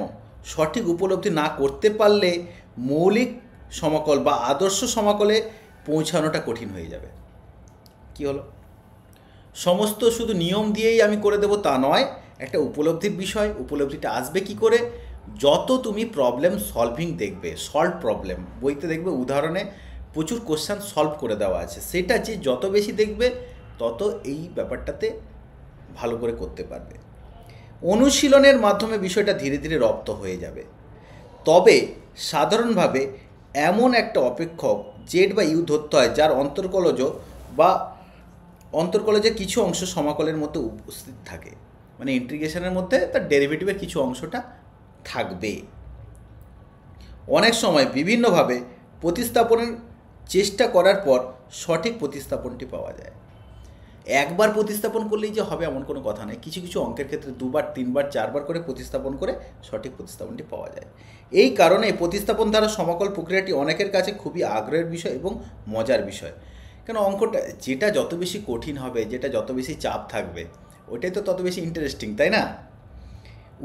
সঠিক উপলব্ধি না করতে পারলে মৌলিক সমাকল বা আদর্শ সমাকলে পৌঁছানোটা কঠিন হয়ে যাবে। কি হলো? সমস্ত শুধু নিয়ম দিয়েই আমি করে দেবো তা নয়, একটা উপলব্ধির বিষয়। উপলব্ধিটা আসবে কি করে? যত তুমি প্রবলেম সলভিং দেখবে, সলভ প্রবলেম বইতে দেখবে উদাহরণে প্রচুর কোশ্চেন সলভ করে দেওয়া আছে, সেটা যে যত বেশি দেখবে তত এই ব্যাপারটাতে ভালো করে করতে পারবে। অনুশীলনের মাধ্যমে বিষয়টা ধীরে ধীরে রপ্ত হয়ে যাবে। তবে সাধারণভাবে এমন একটা অপেক্ষক জেড বা ইউ ধরতে হয় যার অন্তর্কলজের কিছু অংশ সমাকলের মধ্যে উপস্থিত থাকে, মানে ইন্টিগ্রেশনের মধ্যে তার ডেরিভেটিভের কিছু অংশটা থাকবে। অনেক সময় বিভিন্নভাবে প্রতিস্থাপনের চেষ্টা করার পর সঠিক প্রতিস্থাপনটি পাওয়া যায়। একবার প্রতিস্থাপন করলেই যে হবে এমন কোনো কথা নেই। কিছু কিছু অঙ্কের ক্ষেত্রে 2বার 3বার 4বার করে প্রতিস্থাপন করে সঠিক প্রতিস্থাপনটি পাওয়া যায়। এই কারণে প্রতিস্থাপন দ্বারা সমাকল প্রক্রিয়াটি অনেকের কাছে খুবই আগ্রহের বিষয় এবং মজার বিষয়। কেন অঙ্কটা যেটা যত বেশি কঠিন হবে, যেটা যত বেশি চাপ থাকবে, ওটাই তো তত বেশি ইন্টারেস্টিং, তাই না?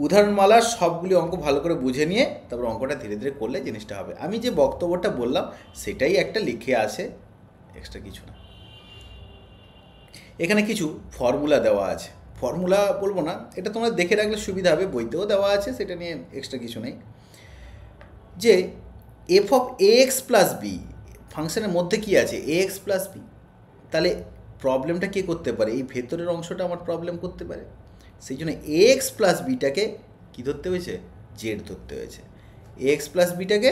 উদাহরণমালার সবগুলি অঙ্ক ভালো করে বুঝে নিয়ে তারপর অঙ্কটা ধীরে ধীরে করলে জিনিসটা হবে। আমি যে বক্তব্যটা বললাম সেটাই একটা লিখে আসে, এক্সট্রা কিছু না। এখানে কিছু ফর্মুলা দেওয়া আছে, ফর্মুলা বলবো না, এটা তোমরা দেখে রাখলে সুবিধা হবে, বইতেও দেওয়া আছে, সেটা নিয়ে এক্সট্রা কিছু নেই। যে f of a x plus b ফাংশনের মধ্যে কী আছে, এ এক্স প্লাস বি, তাহলে প্রবলেমটা কে করতে পারে, এই ভেতরের অংশটা আমার প্রবলেম করতে পারে। সেই জন্য এ এক্স প্লাস বিটাকে কী ধরতে হয়েছে, জেড ধরতে হয়েছে, এ এক্স প্লাস বিটাকে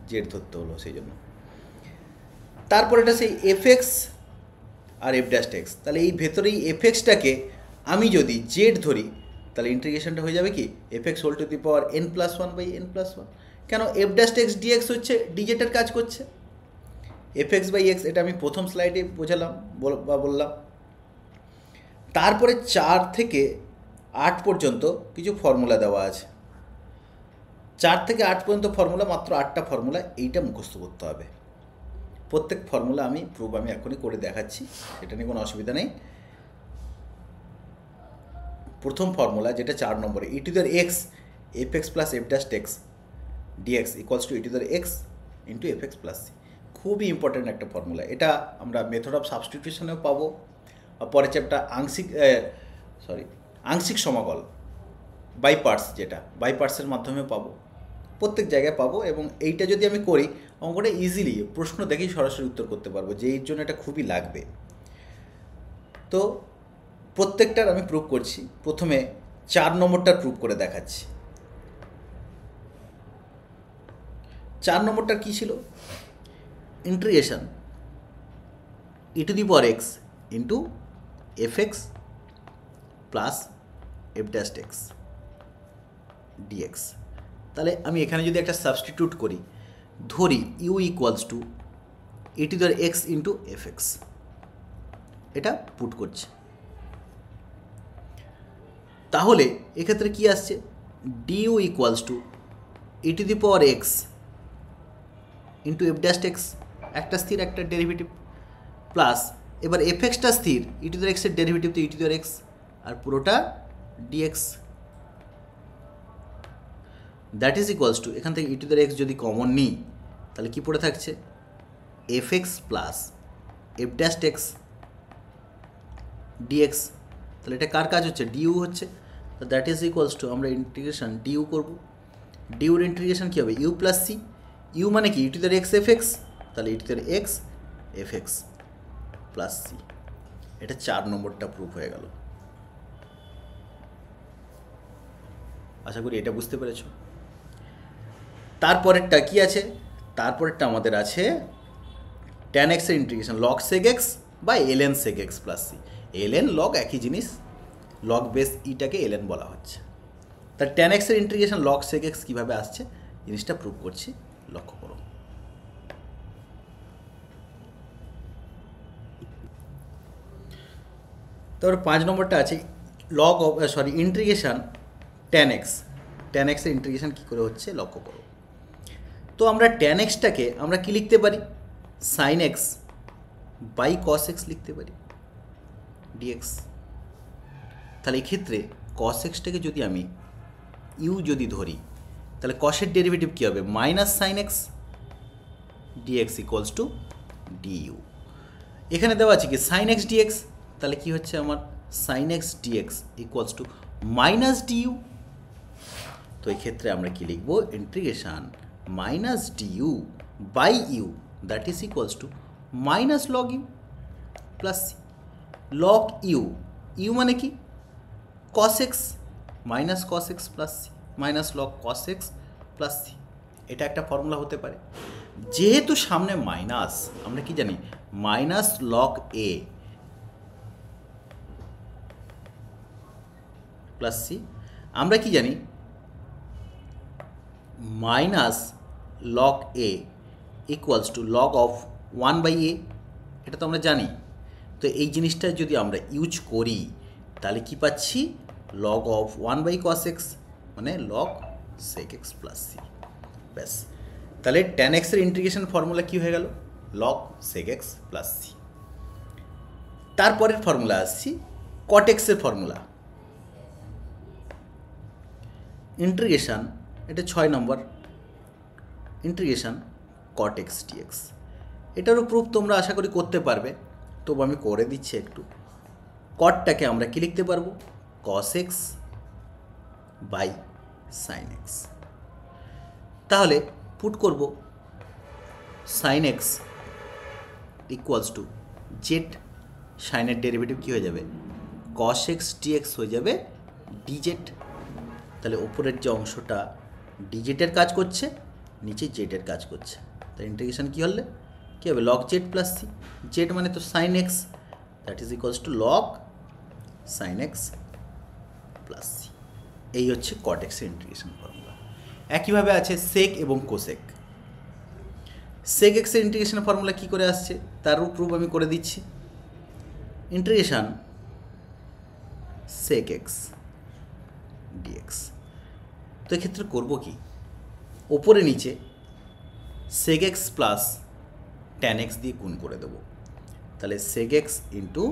জেড ধরতে হলো সেই জন্য। তারপর এটা সেই এফ এক্স আর এফ ড্যাশ এক্স, তাহলে এই ভেতরেই এফ এক্সটাকে আমি যদি জেড ধরি তাহলে ইন্টিগ্রেশনটা হয়ে যাবে কি f x whole to the power n plus one by n plus one. কেন, এফ ড্যাশ এক্স ডিএক্স হচ্ছে ডিজেটের কাজ করছে, এফ এক্স বাই এক্স, এটা আমি প্রথম স্লাইডে বোঝালাম বা বললাম। তারপরে 4 থেকে 8 পর্যন্ত কিছু ফর্মুলা দেওয়া আছে, 4 থেকে 8 পর্যন্ত ফর্মুলা, মাত্র 8টা ফর্মুলা, এইটা মুখস্থ করতে হবে। প্রত্যেক ফর্মুলা আমি প্রুফ আমি এখনই করে দেখাচ্ছি, এটা নিয়ে কোনো অসুবিধা নেই। প্রথম ফর্মুলা যেটা 4 নম্বরে, e to the x f x plus f dash x dx equals to e to the x into f x plus c. খুবই ইম্পর্ট্যান্ট একটা ফর্মুলা, এটা আমরা মেথড অফ সাবস্টিটিউশনেও পাবো, পরের চ্যাপ্টার আংশিক সমাকল বাই পার্টস, যেটা বাই পার্টসের মাধ্যমে পাবো, প্রত্যেক জায়গায় পাবো। এবং এইটা যদি আমি করি অঙ্কটা ইজিলি প্রশ্ন দেখেই সরাসরি উত্তর করতে পারবো, যে এর জন্য এটা খুবই লাগবে। তো প্রত্যেকটার আমি প্রুফ করছি, প্রথমে 4 নম্বরটার প্রুফ করে দেখাচ্ছি। 4 নম্বরটা কী ছিল, integration e to the power x into f x plus f dash x dx. তাহলে আমি এখানে যদি একটা সাবস্টিটিউট করি, ধরি u equals to e to the power x into f x, এটা পুট করছে, তাহলে এক্ষেত্রে কী আসছে, du equals to e to the power x into f dash x, একটা স্থির একটা ডেরিভেটিভ, প্লাস এবার এফ এক্সটা স্থির, ই টু দি এক্সের ডেরিভেটিভ তো ই টু দি এক্স, আর পুরোটা dx, that is equals to, এখান থেকে ই টু দি এক্স যদি কমন নিই তাহলে কী পড়ে থাকছে, f x plus f dash x dx. তাহলে এটা কার কাজ হচ্ছে, ডিউ হচ্ছে, তো দ্যাট ইজ ইকুয়ালস টু, আমরা ইন্টিগ্রেশন ডিউ করবো, ডিউর ইন্টিগ্রেশন কী হবে, ইউ প্লাস সি, ইউ মানে কি e to the x f x, তাহলে e to the x f x plus c. এটা 4 নম্বরটা প্রুফ হয়ে গেল। আশা করি এটা বুঝতে পেরেছ। তারপরেরটা কি আছে, তারপরেরটা আমাদের আছে ট্যান এক্সের ইন্টিগ্রেশন লগ সেক এক্স বা ln sec x plus c. Ln log একই জিনিস, লগ বেস ইটাকে এলএন বলা হচ্ছে। তার ট্যান এক্সের ইন্টিগ্রেশন লগ সেক এক্স কীভাবে আসছে জিনিসটা প্রুভ করছি, লক্ষ্য করো। তারপর 5 নম্বরটা আছে log of integration tan x. Tan এক্সের ইন্টিগ্রেশন কী করে হচ্ছে লক্ষ্য করো। তো আমরা ট্যান এক্সটাকে আমরা কী লিখতে পারি, sine x by cos x লিখতে পারি ডিএক্স। তাহলে এক্ষেত্রে কস এক্সটাকে যদি আমি ইউ যদি ধরি তাহলে কসের ডেরিভেটিভ কী হবে, minus sine x dx equals to du. এখানে দেওয়া আছে কি সাইন এক্স ডিএক্স, তাহলে কী হচ্ছে আমার sine x dx equals to minus d u. তো এক্ষেত্রে আমরা কি লিখব, integration minus d u by u that is equals to minus log u plus c. Log u, u মানে কি cos x, minus cos x plus c, minus log cos x plus c. এটা একটা formula হতে পারে। যেহেতু সামনে minus, আমরা কি জানি মাইনাস লগ এ প্লাস সি, আমরা কি জানি minus log A equals to log of 1/a, এটা তো আমরা জানি। তো এই জিনিসটা যদি আমরা ইউজ করি তাহলে কি পাচ্ছি, লগ অফ 1/cos x মানে log sec x plus C. ব্যাস, তাহলে ট্যান এক্সের ইন্টিগ্রেশন ফর্মুলা কী হয়ে গেল, log sec x plus c. তারপরের ফর্মুলা আসছি কটেক্সের ফর্মুলা। ইন্টিগ্রেশন, এটা 6 নম্বর, ইন্টিগ্রেশন কট এক্স ডিএক্স। এটারও প্রুফ তোমরা আশা করি করতে পারবে, তবু আমি করে দিচ্ছি একটু। কটটাকে আমরা কি লিখতে পারবো? Cos x by sine x. তাহলে পুট করব sine x equals to z, সাইনের ডেরিভেটিভ কী হয়ে যাবে? কস এক্স ডিএক্স হয়ে যাবে ডিজেড। তাহলে ওপরের যে অংশটা ডিজেটের কাজ করছে, নিচে জেডের কাজ করছে। তাহলে ইন্টিগ্রেশন কী হলে কী হবে? Log Z plus C. Z মানে তো sine X, that is equals to log sine x plus C. এই হচ্ছে কট এক্সের ইন্টিগ্রেশন ফর্মুলা। একইভাবে আছে সেক এবং কোসেক। সেক এক্সের ইন্টিগ্রেশন ফর্মুলা কী করে আসছে তারও প্রুফ আমি করে দিচ্ছি। Integration sec x dx. তো এক্ষেত্রে করবো কি? ওপরে নিচে sec x plus tan x দিয়ে গুণ করে দেবো। তাহলে sec x into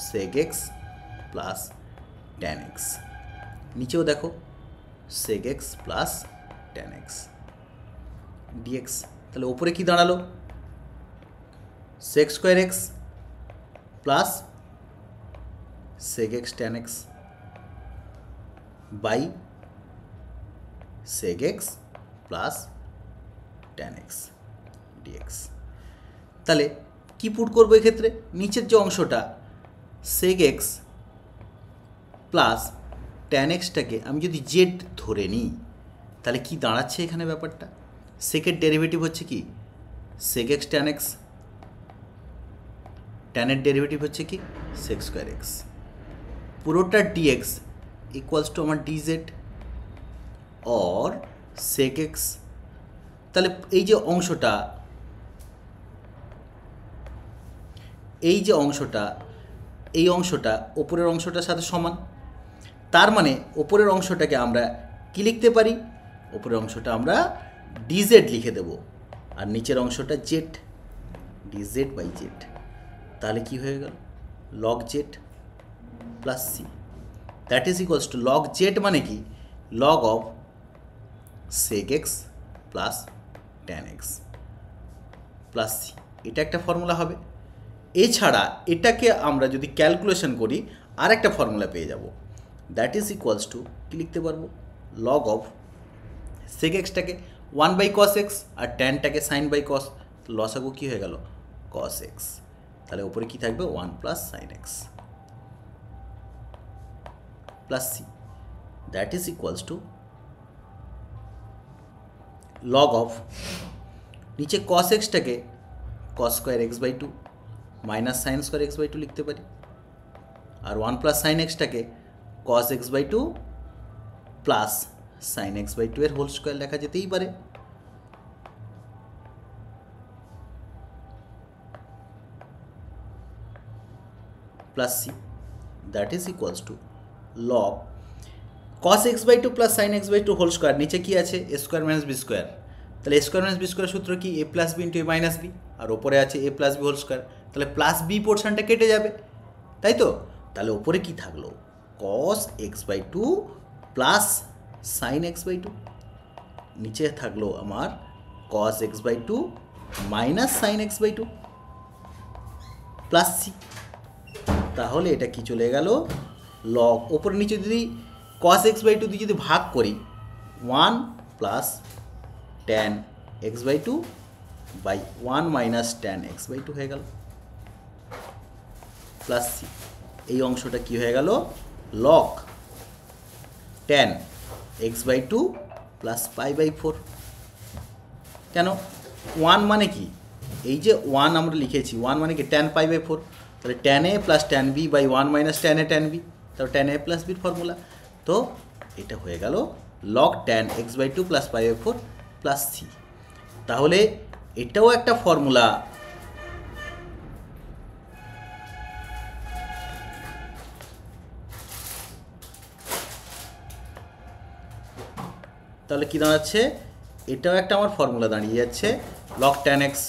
sec x plus tan x. নিচেও দেখো sec x plus tan x dx. তাহলে ওপরে কি দাঁড়ালো? Sec square x plus sec x tan x by sec x plus tan x dx. তাহলে কি পুট করবো এক্ষেত্রে? নিচের যে অংশটা সেক এক্স প্লাস ট্যান এক্সটাকে আমি যদি জেড ধরে নিই, তাহলে কি দাঁড়াচ্ছে এখানে ব্যাপারটা? সেকের ডেরিভেটিভ হচ্ছে কি? সেক এক্স ট্যান এক্স, ট্যানের ডেরিভেটিভ হচ্ছে কি? Sec square x. পুরোটা ডিএক্স ইকুয়ালস টু আমার ডিজেড অর সেক এক্স। তাহলে এই যে অংশটা, এই অংশটা ওপরের অংশটার সাথে সমান। তার মানে ওপরের অংশটাকে আমরা কি লিখতে পারি? ওপরের অংশটা আমরা ডিজেড লিখে দেব, আর নিচের অংশটা জেড, ডিজেড বাই জেড। তাহলে কি হয়ে গেল? Log Z plus c, that is equals to log z মানে কি? Log of sec x plus tan x plus c. এটা একটা ফর্মুলা হবে। এছাড়া এটাকে আমরা যদি ক্যালকুলেশন করি আর একটা ফর্মুলা পেয়ে যাব, দ্যাট ইজ ইকুয়ালস টু কী লিখতে পারবো? লগ অফ সেক এক্সটাকে 1 বাই কস এক্স আর ট্যানটাকে সাইন বাই কস, লসাগু কী হয়ে গেল? Cos x. তাহলে উপরে কী থাকবে? 1 plus sine x plus c, that is equals to log of নিচে কস এক্সটাকে cos square x by 2 minus sine square x by 2 লিখতে পারি, আর 1 প্লাস সাইন এক্সটাকে cos x by 2 plus sine x by 2 এর হোল স্কোয়ার লেখা যেতেই পারে। Plus c, that is equals to log cos x by 2 plus sine x by 2 whole square. নিচে কি আছে? A square minus b square. তাহলে a square minus b square সূত্র কি? A plus b into a minus b, আর ওপরে আছে a plus b whole square. তাহলে প্লাস বি পোর্শনটা কেটে যাবে, তাই তো? তাহলে ওপরে কি থাকলো? Cos x by 2 plus sine x by 2, নিচে থাকলো আমার cos x by 2 minus sine x by 2 plus c. তাহলে এটা কি চলে গেল? লগ ওপরে নিচে যদি কস এক্স বাই 2 দিয়ে যদি ভাগ করি, 1 plus tan x by 2 by 1 minus tan x by 2 হয়ে গেল প্লাস সি। এই অংশটা কি হয়ে গেল? Log tan x by 2 plus pi by 4। কেন? 1 মানে কি? এই যে 1 আমরা লিখেছি, 1 মানে কি? Tan pi by 4। তাহলে tan a plus tan b by 1 minus tan a tan b, তাহলে ট্যান এ প্লাস বির ফর্মুলা। তো এটা হয়ে গেল log tan x by 2 plus pi by 4 plus c. তাহলে এটাও একটা ফর্মুলা। তাহলে কি দাঁড়াচ্ছে? এটাও একটা আমার ফর্মুলা দাঁড়িয়ে যাচ্ছে, log tan x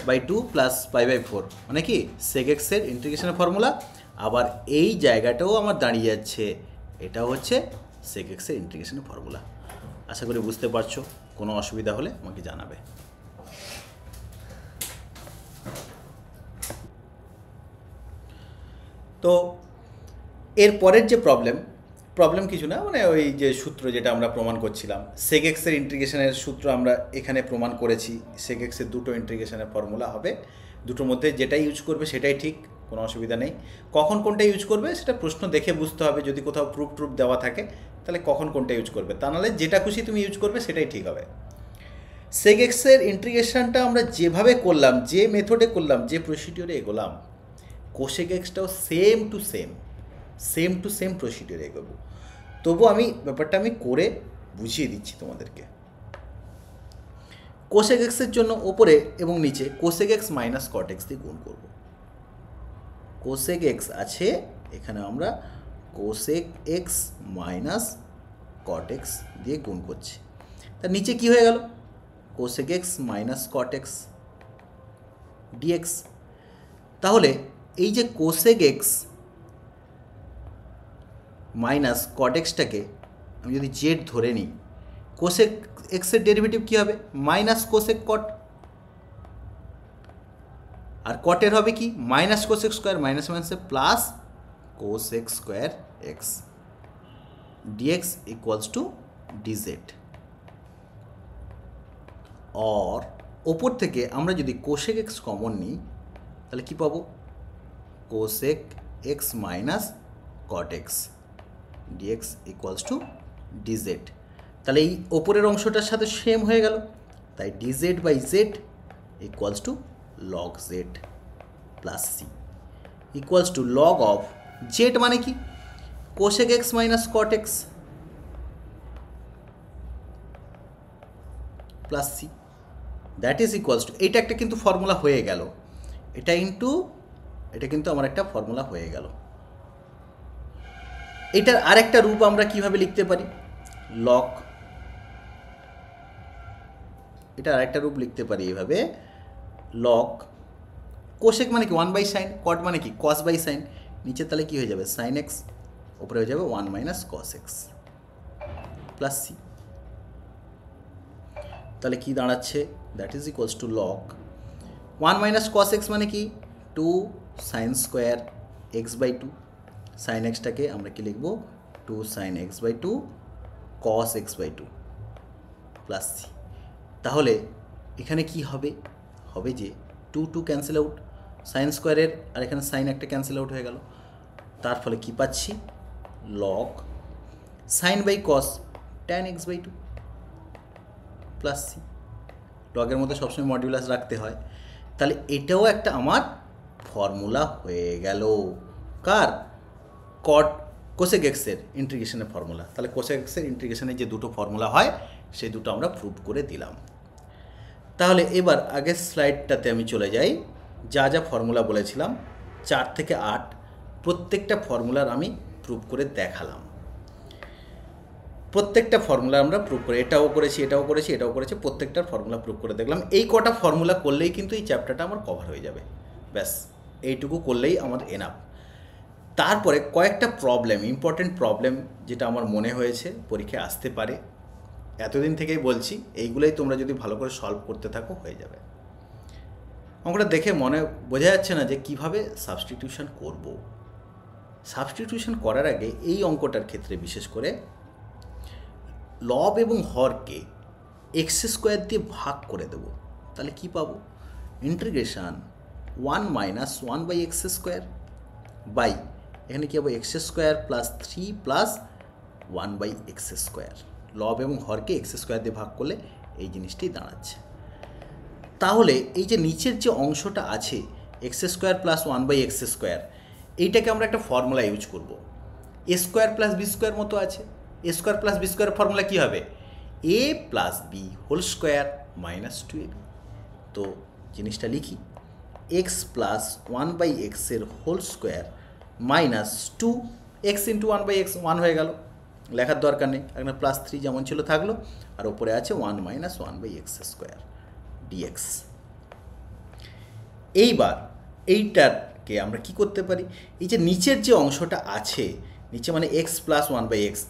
by 2 plus pi by 4 মানে কি সেক এক্সের ইন্টিগ্রেশনের ফর্মুলা। আবার এই জায়গাটাও আমার দাঁড়িয়ে যাচ্ছে, এটা হচ্ছে সেক এক্সের ইন্টিগ্রেশনের ফর্মুলা। আশা করি বুঝতে পারছো, কোনো অসুবিধা হলে আমাকে জানাবে। তো এর পরের যে প্রবলেম কিছু না, মানে ওই যে সূত্র যেটা আমরা প্রমাণ করছিলাম, সেক এক্সের ইন্টিগ্রেশনের সূত্র আমরা এখানে প্রমাণ করেছি। সেক এক্সের দুটো ইন্টিগ্রেশনের ফর্মুলা হবে, দুটোর মধ্যে যেটাই ইউজ করবে সেটাই ঠিক, কোনো অসুবিধা নেই। কখন কোনটা ইউজ করবে সেটা প্রশ্ন দেখে বুঝতে হবে, যদি কোথাও প্রুফ দেওয়া থাকে তাহলে কখন কোনটা ইউজ করবে, তা নাহলে যেটা খুশি তুমি ইউজ করবে সেটাই ঠিক হবে। সেক এক্সের ইন্টিগ্রেশনটা আমরা যেভাবে করলাম, যে মেথডে করলাম, যে প্রসিডিওরে এগোলাম, কোসেক এক্সটাও সেম টু সেম প্রসিডিওরে এগোবো। তবু আমি ব্যাপারটা করে বুঝিয়ে দিচ্ছি তোমাদেরকে। কোসেক এক্সের জন্য ওপরে এবং নিচে cosec x minus cot x দিয়ে গুণ করব। কোসেক এক্স আছে, এখানে আমরা cosec x minus cot x দিয়ে গুণ করছি। তার নিচে কি হয়ে গেল? Cosec x minus cot x dx. তাহলে এই যে কোসেক এক্স মাইনাস কট এক্সটাকে আমি যদি জেড ধরে নিই, কোসেক এক্সের ডেরিভেটিভ কী হবে? মাইনাস কোসেক কট। আর কটের হবে কি? মাইনাস কোসেক স্কোয়ার, মাইনাস মাইনাসে plus cosec square x dx equals to d z. আর ওপর থেকে আমরা যদি কোসেক এক্স কমন নিই তাহলে কি পাবো? Cosec x minus cot x dx equals to dz. তাহলে এই ওপরের অংশটার সাথে সেম হয়ে গেল, তাই dz by z equals to log Z plus c equals to log of z মানে কি? Cosec x minus cot x plus c, that is equals to, এটা একটা কিন্তু ফর্মুলা হয়ে গেল, এটা ইন্টু এটা কিন্তু আমার একটা ফর্মুলা হয়ে গেল। এটার আরেকটা রূপ আমরা কিভাবে লিখতে পারি? লগ, এটার আরেকটা রূপ লিখতে পারি এভাবে, লগ কোসেক মানে কি 1 বাই সাইন, কট মানে কি কস বাই সাইন, নিচে তাহলে কি হয়ে যাবে? সাইন এক্স, উপরে হয়ে যাবে 1 minus cos x plus c. তাহলে কি দাঁড়াচ্ছে? That is equals to log 1 minus cos x মানে কি 2 sine square x by 2, sine এক্সটাকে আমরা কি লিখব? 2 sine x by 2 cos x by 2 plus c. তাহলে এখানে কি হবে? হবে যে 2 ক্যান্সেল আউট, সাইন স্কোয়ারের আর এখানে সাইন একটা ক্যান্সেল আউট হয়ে গেল, তার ফলে কি পাচ্ছি? Log sine by cos tan x by 2 plus c. লগের মধ্যে সবসময় মডিউলাস রাখতে হয়। তাহলে এটাও একটা আমার ফর্মুলা হয়ে গেল, কার? কট কোসেক এক্সের ইন্টিগ্রেশনের ফর্মুলা। তাহলে কোসেক এক্সের ইন্টিগ্রেশনের যে দুটো ফর্মুলা হয় সেই দুটো আমরা প্রুভ করে দিলাম। তাহলে এবার আগের স্লাইডটাতে আমি চলে যাই, যা যা ফর্মুলা বলেছিলাম 4 থেকে 8 প্রত্যেকটা ফর্মুলার আমি প্রুভ করে দেখালাম। প্রত্যেকটা ফর্মুলা আমরা প্রুভ করে, এটাও করেছি, প্রত্যেকটার ফর্মুলা প্রুভ করে দেখলাম। এই কটা ফর্মুলা করলেই কিন্তু এই চ্যাপ্টারটা আমার কভার হয়ে যাবে, ব্যাস এইটুকু করলেই আমার এনাফ। তারপরে কয়েকটা ইম্পর্টেন্ট প্রবলেম যেটা আমার মনে হয়েছে পরীক্ষায় আসতে পারে, এতদিন থেকেই বলছি, এইগুলোই তোমরা যদি ভালো করে সলভ করতে থাকো হয়ে যাবে। অঙ্কটা দেখে বোঝা যাচ্ছে না যে কিভাবে সাবস্টিটিউশন করব। সাবস্টিটিউশন করার আগে এই অঙ্কটার ক্ষেত্রে বিশেষ করে লব এবং হরকে এক্স স্কোয়ার দিয়ে ভাগ করে দেব, তাহলে কি পাবো? Integration 1 minus 1 by x square by এখানে কী হবে? X square plus 3 plus 1 by x square. লব এবং হরকে এক্স স্কোয়ার দিয়ে ভাগ করলে এই জিনিসটি দাঁড়াচ্ছে। তাহলে এই যে নিচের যে অংশটা আছে x square plus 1 by x square, এইটাকে আমরা একটা ফর্মুলা ইউজ করব। A square plus b square মতো আছে, a square plus b square formula কী হবে? A plus b whole square minus 2ab। তো জিনিসটা লিখি, এক্স প্লাস 1 বাই এক্সের whole square minus 2 x into 1 by x, 1 হয়ে গেল, লেখার দরকার নেই, এখানে প্লাস 3 যেমন ছিল থাকলো, আর ওপরে আছে 1 minus 1 by x square dx. এইবার এইটাকে আমরা কি করতে পারি, এই যে নিচের যে অংশটা আছে, নিচে মানে x plus one by x,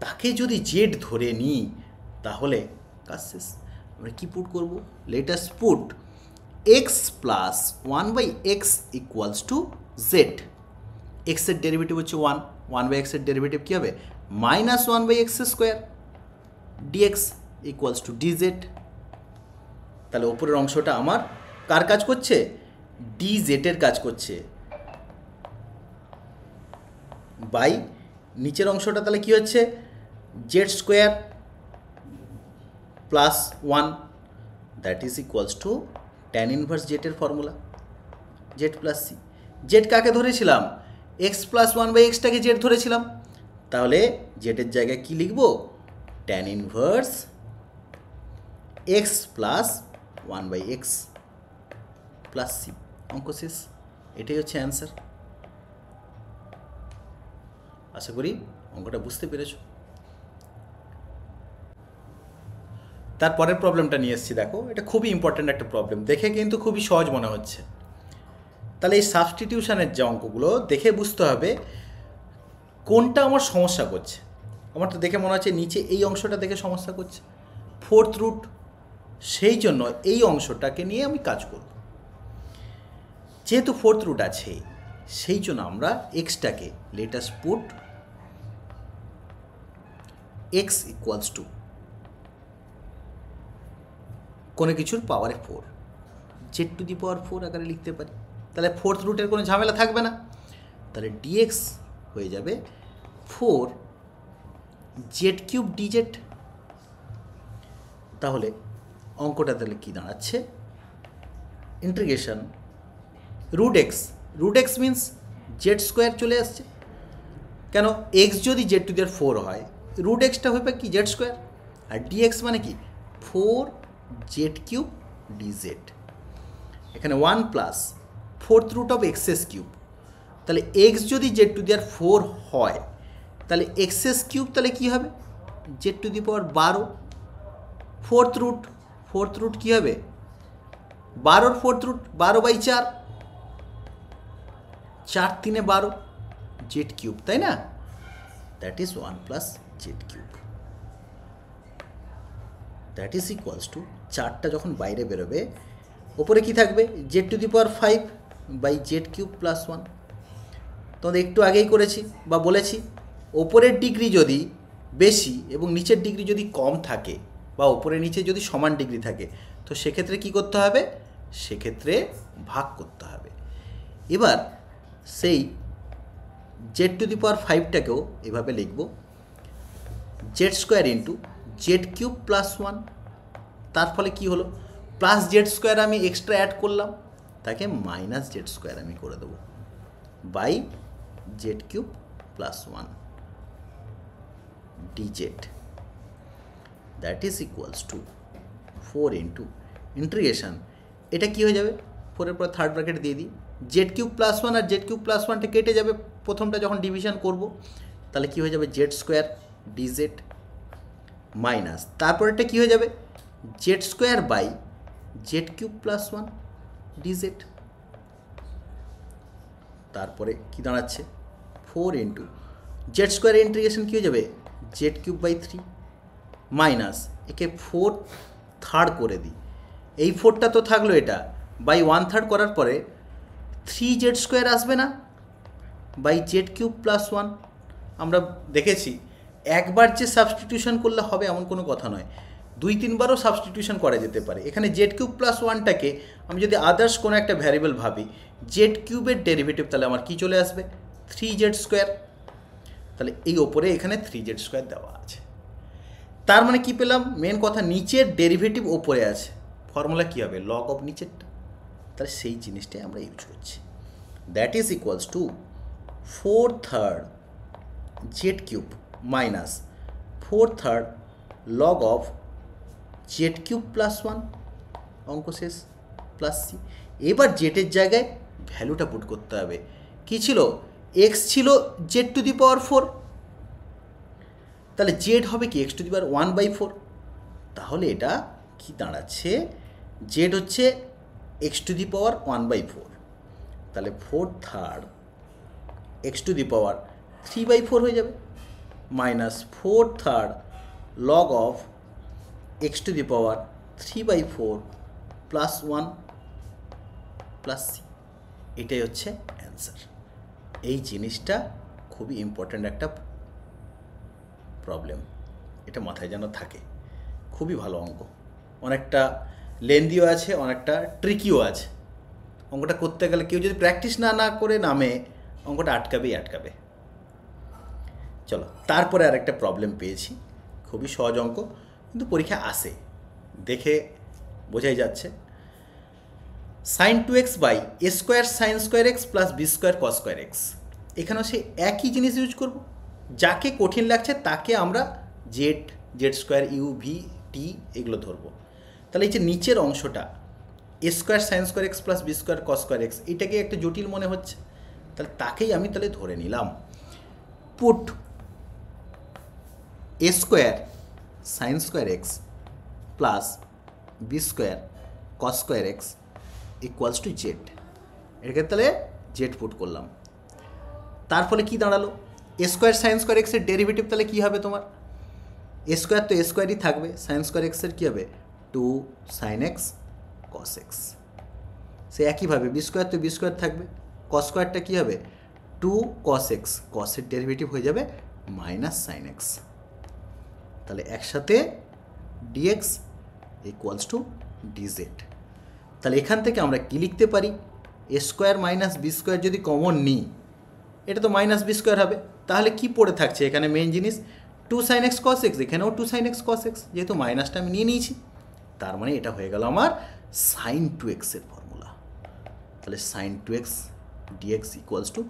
তাকে যদি জেড ধরে নিই তাহলে কাজ শেষ। আমরা কি পুট করবো, let us put x plus one by x equals to z. এক্সের ডেরিভেটিভ হচ্ছে ওয়ান, ওয়ান বাই এক্সের ডেরিভেটিভ কী হবে, minus one by x square dx equals to dz. তাহলে ওপরের অংশটা আমার কার কাজ করছে, ডিজেডের কাজ করছে, বাই নিচের অংশটা তাহলে কী হচ্ছে, z square plus one, that is equals to tan inverse জেটের formula, z plus C. Z কাকে ধরেছিলাম, এক্স প্লাস ওয়ান বাই এক্সটাকে জেড ধরেছিলাম, তাহলে জেডের জায়গায় কী লিখব, tan inverse x plus one by x plus c. অঙ্ক শেষ। এটাই হচ্ছে অ্যান্সার। আশা করি অঙ্কটা বুঝতে পেরেছ। তারপরের প্রবলেমটা নিয়ে এসেছি, দেখো এটা খুবই ইম্পর্ট্যান্ট একটা প্রবলেম, দেখে কিন্তু খুবই সহজ মনে হচ্ছে। তাহলে এই সাবস্টিটিউশনের যে অঙ্কগুলো দেখে বুঝতে হবে কোনটা আমার সমস্যা করছে। আমার তো দেখে মনে হচ্ছে নিচে এই অংশটা দেখে সমস্যা করছে, ফোর্থ রুট, সেই জন্য এই অংশটাকে নিয়ে আমি কাজ করব। যেহেতু ফোর্থ রুট আছে সেই জন্য আমরা এক্সটাকে let us put x equals to কোনো কিছুর পাওয়ারে 4, জেড টু দি পাওয়ার 4 আকারে লিখতে পারি। তাহলে ফোর্থ রুটের কোনো ঝামেলা থাকবে না, তাহলে ডিএক্স হয়ে যাবে 4 জেড কিউব ডিজেড। তাহলে অঙ্কটা তাহলে কী দাঁড়াচ্ছে, integration root x, root x means z square চলে আসছে, কেন এক্স যদি জেড টু দি পাওয়ার 4 হয়, রুট এক্সটা হবে কি জেড স্কোয়ার, আর ডিএক্স মানে কি 4 জেড কিউব ডিজেড। এখানে 1 plus fourth root of x's cube, তাহলে এক্স যদি জেড টু দি পাওয়ার 4 হয় তাহলে এক্সএস কিউব তাহলে কী হবে, z to the power 12, fourth root কী হবে 12, fourth root 12 by 4, 4 3 12 z cube, তাই না, that is 1 plus z cube, that is equals to 4টা যখন বাইরে বেরোবে ওপরে কি থাকবে, z to the power 5 by z cube plus 1। তোমাদের একটু আগেই করেছি বা বলেছি, ওপরের ডিগ্রি যদি বেশি এবং নিচের ডিগ্রি যদি কম থাকে বা ওপরে নিচে যদি সমান ডিগ্রি থাকে তো সেক্ষেত্রে কি করতে হবে, সেক্ষেত্রে ভাগ করতে হবে। এবার সেই জেড টু দি পাওয়ার 5টাকেও এভাবে লিখব, z square into z cube plus 1, তার ফলে কি হলো, প্লাস জেড স্কোয়ার আমি এক্সট্রা অ্যাড করলাম, তাকে মাইনাস জেড স্কোয়ার আমি করে দেবো, by z cube plus 1 dz, that is equals to 4 into integration, এটা কি হয়ে যাবে 4-এর পর থার্ড ব্র্যাকেট দিয়ে দিই, জেড কিউব প্লাস 1 আর জেড কিউব প্লাস 1টা কেটে যাবে প্রথমটা যখন ডিভিশন করব, তাহলে কি হয়ে যাবে জেড স্কোয়ার ডিজেড মাইনাস তারপরেরটা কী হয়ে যাবে z square by z cube plus 1 dz, তারপরে কী দাঁড়াচ্ছে 4 ইন্টু জেড স্কোয়ারের ইন্টিগ্রেশন কী হয়ে যাবে জেড কিউব বাই 3 মাইনাস একে 4 থার্ড করে দিই, এই 4টা তো থাকলো, এটা বাই 1/3 করার পরে 3 জেড স্কোয়ার আসবে না, বাই জেড কিউব প্লাস 1। আমরা দেখেছি একবার যে সাবস্টিটিউশন করলে হবে এমন কোনো কথা নয়, 2-3 বারও সাবস্টিটিউশন করা যেতে পারে। এখানে জেড কিউব প্লাস 1টাকে আমি যদি আদার্স কোনো একটা ভ্যারিয়েবল ভাবি, জেড কিউবের ডেরিভেটিভ তাহলে আমার কি চলে আসবে 3 জেড স্কোয়ার, তাহলে এই ওপরে এখানে 3 জেড স্কোয়ার দেওয়া আছে, তার মানে কি পেলাম, মেন কথা নিচের ডেরিভেটিভ ওপরে আছে, ফর্মুলা কী হবে লগ অফ নিচেরটা, তাহলে সেই জিনিসটাই আমরা ইউজ করছি, that is equals two 4/3 Z cube minus 4/3 log of Z cube plus 1, অঙ্ক শেষ, প্লাস সি। এবার জেডের জায়গায় ভ্যালুটা পুট করতে হবে, কি ছিল এক্স ছিল জেড টু দি পাওয়ার 4, তাহলে জেড হবে কি এক্স টু দি পাওয়ার 1/4, তাহলে এটা কি দাঁড়াচ্ছে জেড হচ্ছে এক্স টু দি পাওয়ার 1/4, তাহলে 4/3 এক্স টু দি পাওয়ার 3/4 হয়ে যাবে, minus 4/3 log of x to the power 3/4 plus 1 plus c. এটাই হচ্ছে অ্যান্সার। এই জিনিসটা খুবই ইম্পর্ট্যান্ট একটা প্রবলেম, এটা মাথায় যেন থাকে। খুবই ভালো অঙ্ক, অনেকটা লেন্দিও আছে, অনেকটা ট্রিকিও আছে। অঙ্কটা করতে গেলে কেউ যদি প্র্যাকটিস না করে নামে, অঙ্কটা আটকাবে। চলো, তারপরে আরেকটা প্রবলেম পেয়েছি, খুবই সহজ অঙ্ক, কিন্তু পরীক্ষা আসে, দেখে বোঝাই যাচ্ছে। sin 2x by a square sine square x plus b square cos square x. এখানেও সে একই জিনিস ইউজ করব। যাকে কঠিন লাগছে তাকে আমরা z square u v t এগুলো ধরবো। তাহলে এই যে নিচের অংশটা a square sine square x plus b square cos square x, এটাকে একটা জটিল মনে হচ্ছে, তাহলে তাকেই আমি তাহলে ধরে নিলাম। Put a square sine square x plus b square cos square x equals to z. এটাকে তাহলে জেড পুট করলাম। তার ফলে কী দাঁড়ালো, এ স্কোয়ার সাইন স্কোয়ার এক্সের ডেরিভেটিভ তাহলে কী হবে তোমার, এ স্কোয়ার তো এ স্কোয়ারই থাকবে, সাইন স্কোয়ার এক্সের কী হবে 2 সাইন এক্স কস এক্স। সে একইভাবে বি স্কোয়ার তো বি স্কোয়ার থাকবে, কস স্কোয়ারটা কী হবে 2 কস এক্স, কসের ডেরিভেটিভ হয়ে যাবে মাইনাস সাইন এক্স। তাহলে একসাথে ডিএক্স ইকুয়ালস টু ডিজেড। তাহলে এখান থেকে আমরা কী লিখতে পারি, এ স্কোয়ার মাইনাস বি স্কোয়ার যদি কমন নিই, এটা তো মাইনাস বি স্কোয়ার হবে, তাহলে কি পড়ে থাকছে এখানে মেইন জিনিস 2 সাইন এক্স কস এক্স, এখানেও 2 সাইন এক্স কস এক্স, যেহেতু মাইনাসটা আমি নিয়ে নিয়েছি, তার মানে এটা হয়ে গেল আমার সাইন 2x এর ফর্মুলা। তাহলে sine 2x dx equals to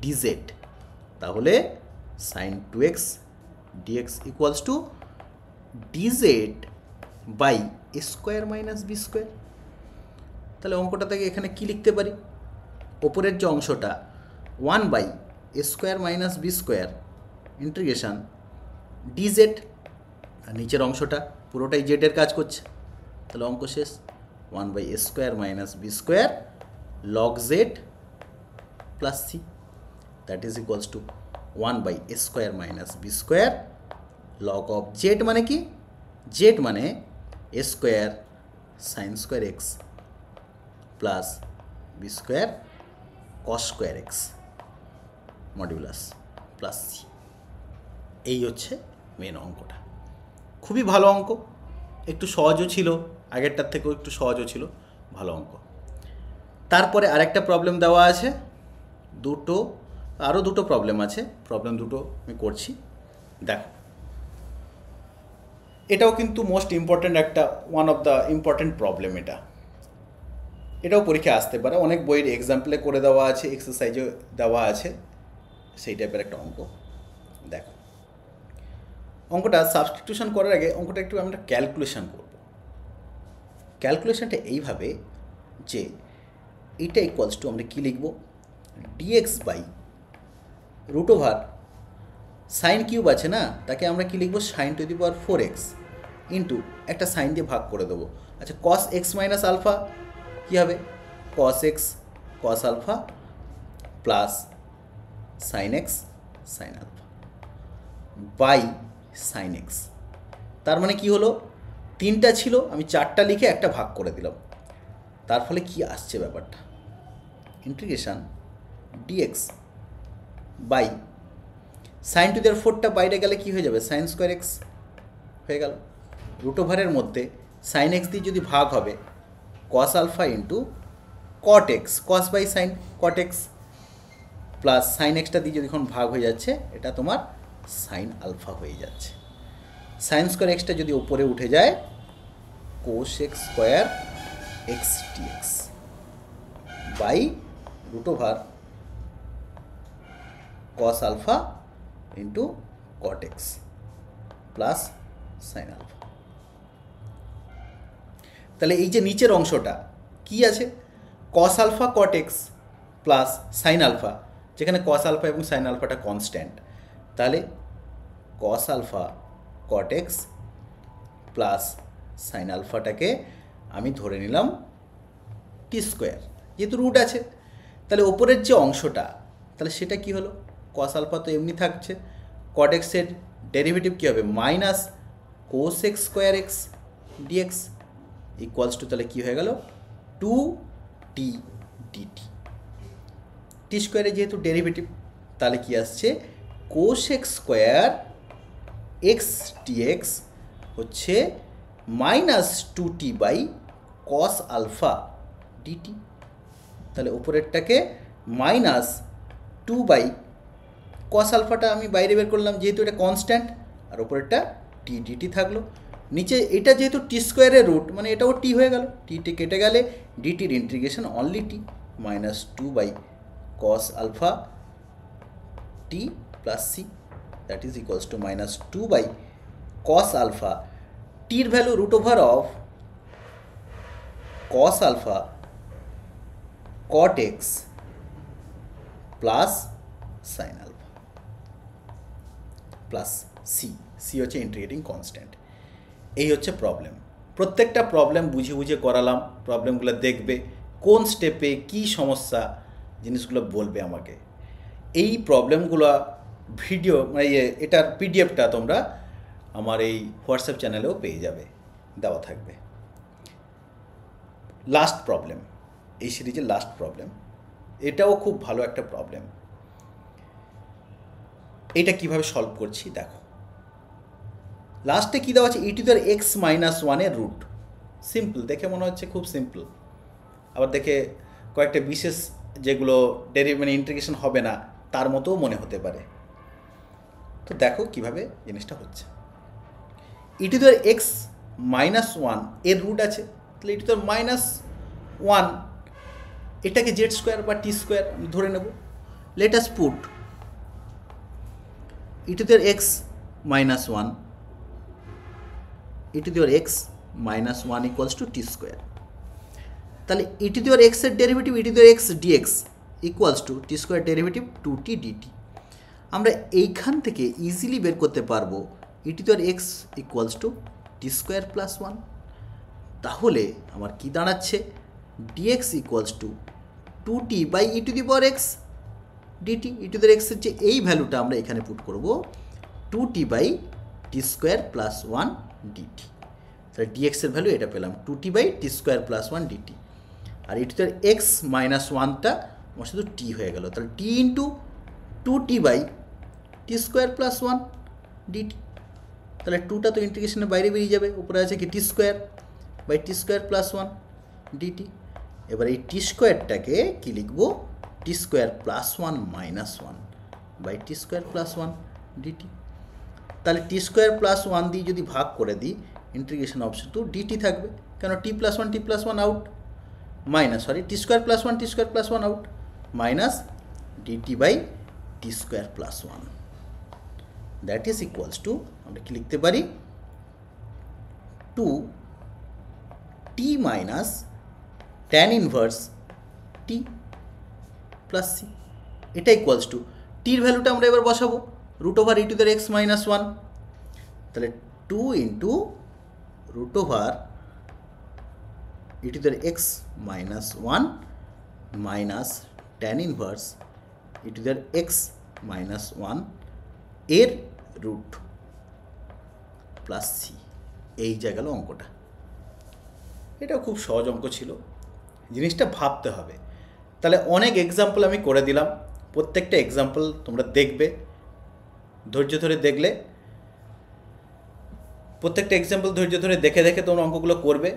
dz. তাহলে sine 2x dx equals to dz by a square minus b square. তাহলে অঙ্কটা থেকে এখানে কি লিখতে পারি, ওপরের যে অংশটা 1 by a square minus b square integration dz, আর নিচের অংশটা পুরোটাই জেডের কাজ করছে। তাহলে অঙ্ক শেষ, 1 by a square minus b square log Z plus c, that is equals to 1 by a square minus b square log of z মানে কি, জেড মানে a square sine square x plus b square cos square x modulus plus C. এই হচ্ছে main অঙ্কটা। খুবই ভালো অঙ্ক, একটু সহজও ছিল, আগেরটার থেকেও একটু সহজও ছিল, ভালো অঙ্ক। তারপরে আরেকটা প্রবলেম দেওয়া আছে, আরও দুটো প্রবলেম আছে, প্রবলেম দুটো আমি করছি, দেখো। এটাও কিন্তু মোস্ট ইম্পর্ট্যান্ট একটা one of the important problem. এটাও পরীক্ষায় আসতে পারে, অনেক বইয়ের এক্সাম্পলে করে দেওয়া আছে, এক্সারসাইজও দেওয়া আছে, সেই টাইপের একটা অঙ্ক। দেখো, অঙ্কটা সাবস্টিটিউশন করার আগে অঙ্কটা একটু আমরা ক্যালকুলেশন করব। ক্যালকুলেশনটা এইভাবে যে এটা ইকুয়ালস টু আমরা কী লিখব, dx by root over sine cube আছে না, তাকে আমরা কী লিখব sine to the power 4x into একটা সাইন দিয়ে ভাগ করে দেবো। আচ্ছা, কস এক্স মাইনাস আলফা কী হবে, cos x cos alpha plus sine x sine alpha by sine x. তার মানে কি হলো, 3টা ছিল, আমি 4টা লিখে একটা ভাগ করে দিলাম। তার ফলে কি আসছে ব্যাপারটা, integration dx by sine to the power 4টা বাইরে গেলে কি হয়ে যাবে, সাইন স্কোয়ার এক্স হয়ে গেল। রুট ওভারের মধ্যে সাইন এক্স দিয়ে যদি ভাগ হবে, cos alpha into cot x, cos by sine cot x plus sine এক্সটা দিয়ে যদি এখন ভাগ হয়ে যাচ্ছে, এটা তোমার সাইন আলফা হয়ে যাচ্ছে। সাইন স্কোয়ার এক্সটা যদি উপরে উঠে যায়, cos x square x dx by root over cos alpha into cot x plus sine alpha. তাহলে এই যে নিচের অংশটা কি আছে, cos alpha cot x plus sine alpha, যেখানে কস আলফা এবং সাইন আলফাটা কনস্ট্যান্ট, তাহলে cos alpha cot x plus sine আলফাটাকে আমি ধরে নিলাম t টি স্কোয়ার, যেহেতু রুট আছে তাহলে ওপরের যে অংশটা তাহলে সেটা কি হলো, কস আলফা তো এমনি থাকছে, কট এক্সের ডেরিভেটিভ কী হবে minus cos x square x dx equals to তাহলে কী হয়ে গেল 2t dt। টি স্কোয়ারে যেহেতু ডেরিভেটিভ তাহলে কি আসছে cos x square x dx হচ্ছে minus 2t by cos alpha dt. তাহলে উপরেরটাকে মাইনাস 2 বাই কস আলফাটা আমি বাইরে বের করলাম যেহেতু এটা কনস্ট্যান্ট, আর উপরেরটা টি ডিটি থাকলো। নিচে এটা যেহেতু টি স্কোয়ারের রুট মানে এটাও টি হয়ে গেল, টি কেটে গেলে ডিটির integration only t minus 2 by cos alpha t plus c that is equals to minus 2 by cos alpha টির value root over of cos alpha cot x plus sine alpha plus C, c হচ্ছে integrating constant. এই হচ্ছে problem. প্রত্যেকটা problem বুঝে বুঝে করালাম, প্রবলেমগুলো দেখবে কোন স্টেপে কি সমস্যা জিনিসগুলো বলবে আমাকে। এই প্রবলেমগুলো ভিডিও মানে এটার পিডিএফটা তোমরা আমার এই হোয়াটসঅ্যাপ চ্যানেলেও পেয়ে যাবে, দেওয়া থাকবে। লাস্ট প্রবলেম, এই সিরিজের লাস্ট প্রবলেম, এটাও খুব ভালো একটা প্রবলেম। এটা কিভাবে সলভ করছি দেখো। লাস্টে কী দেওয়া আছে e to the power x minus ওয়ানের রুট। সিম্পল, দেখে মনে হচ্ছে খুব সিম্পল, আবার দেখে কয়েকটা বিশেষ যেগুলো মানে ইন্টিগ্রেশন হবে না তার মতোও মনে হতে পারে। তো দেখো কিভাবে জিনিসটা হচ্ছে। E to the power x minus one এর রুট আছে, তাহলে e to the power minus one এটাকে জেড স্কোয়ার বা টি স্কোয়ার ধরে নেব। Let us put e to the power x minus one e to the power x minus one equals to t square. তাহলে e to the power এক্সের derivative e to the power x dx equals to t square derivative 2t dt। আমরা এইখান থেকে easily বের করতে পারবো e to the power x equals to t square plus one. তাহলে আমার কি দাঁড়াচ্ছে dx equals to 2t by e to the power x dt. E to the power এক্সের যে এই ভ্যালুটা আমরা এখানে পুট করবো 2t by t square plus one dt. তাহলে ডিএক্সের ভ্যালু এটা পেলাম 2t by t square plus one dt. আর e to the power x minus ওয়ানটা আমার শুধু টি হয়ে গেল, তাহলে t into 2t by t square plus one dt. তাহলে 2টা তো ইন্টিগ্রেশনের বাইরে বেরিয়ে যাবে, উপরে আছে কি t square by t square plus one dt. এবার এই টি স্কোয়ারটাকে কী লিখবো t square plus one minus one by t square plus one dt. তাহলে টি স্কোয়ার প্লাস ওয়ান দিয়ে যদি ভাগ করে দিই ইন্টিগ্রেশন অফ শুধু ডিটি থাকবে, কেন t plus one out, minus sorry t square plus one out minus dt by t square plus one that is equals to আমরা কি লিখতে পারি 2t minus tan inverse t plus c. এটা equals to টির ভ্যালুটা আমরা এবার বসাবো root over e to the power x minus one. তাহলে 2 into root over e to the power x minus one minus tan inverse E to the power x minus one এর root plus C. এই জায়গালো অঙ্কটা, এটা খুব সহজ অঙ্ক ছিল, জিনিসটা ভাবতে হবে। তাহলে অনেক এক্সাম্পল আমি করে দিলাম, প্রত্যেকটা এক্সাম্পল তোমরা দেখবে, ধৈর্য ধরে দেখলে প্রত্যেকটা এক্সাম্পল ধৈর্য ধরে দেখে দেখে তোমরা অঙ্কগুলো করবে।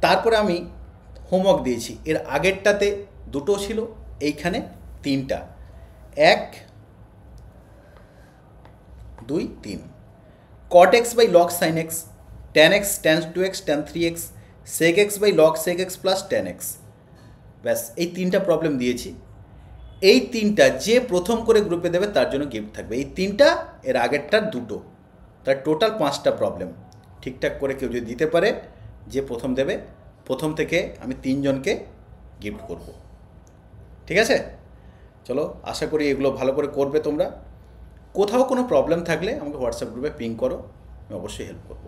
তারপরে আমি হোমওয়ার্ক দিয়েছি, এর আগেরটাতে দুটো ছিল, এইখানে তিনটা, 1 2 3 cot x by log sin x, tan x tan 2x tan 3x, sec x by log sec x plus tan x। ব্যাস এই তিনটা প্রবলেম দিয়েছি। এই তিনটা যে প্রথম করে গ্রুপে দেবে তার জন্য গিফট থাকবে। এই তিনটা, এর আগেরটার দুটো, তার টোটাল 5টা প্রবলেম ঠিকঠাক করে কেউ যদি দিতে পারে, যে প্রথম দেবে প্রথম থেকে আমি 3 জনকে গিফট করব। ঠিক আছে, চলো আশা করি এগুলো ভালো করে করবে তোমরা। কোথাও কোনো প্রবলেম থাকলে আমাকে হোয়াটসঅ্যাপ গ্রুপে পিং করো, আমি অবশ্যই হেল্প করবো।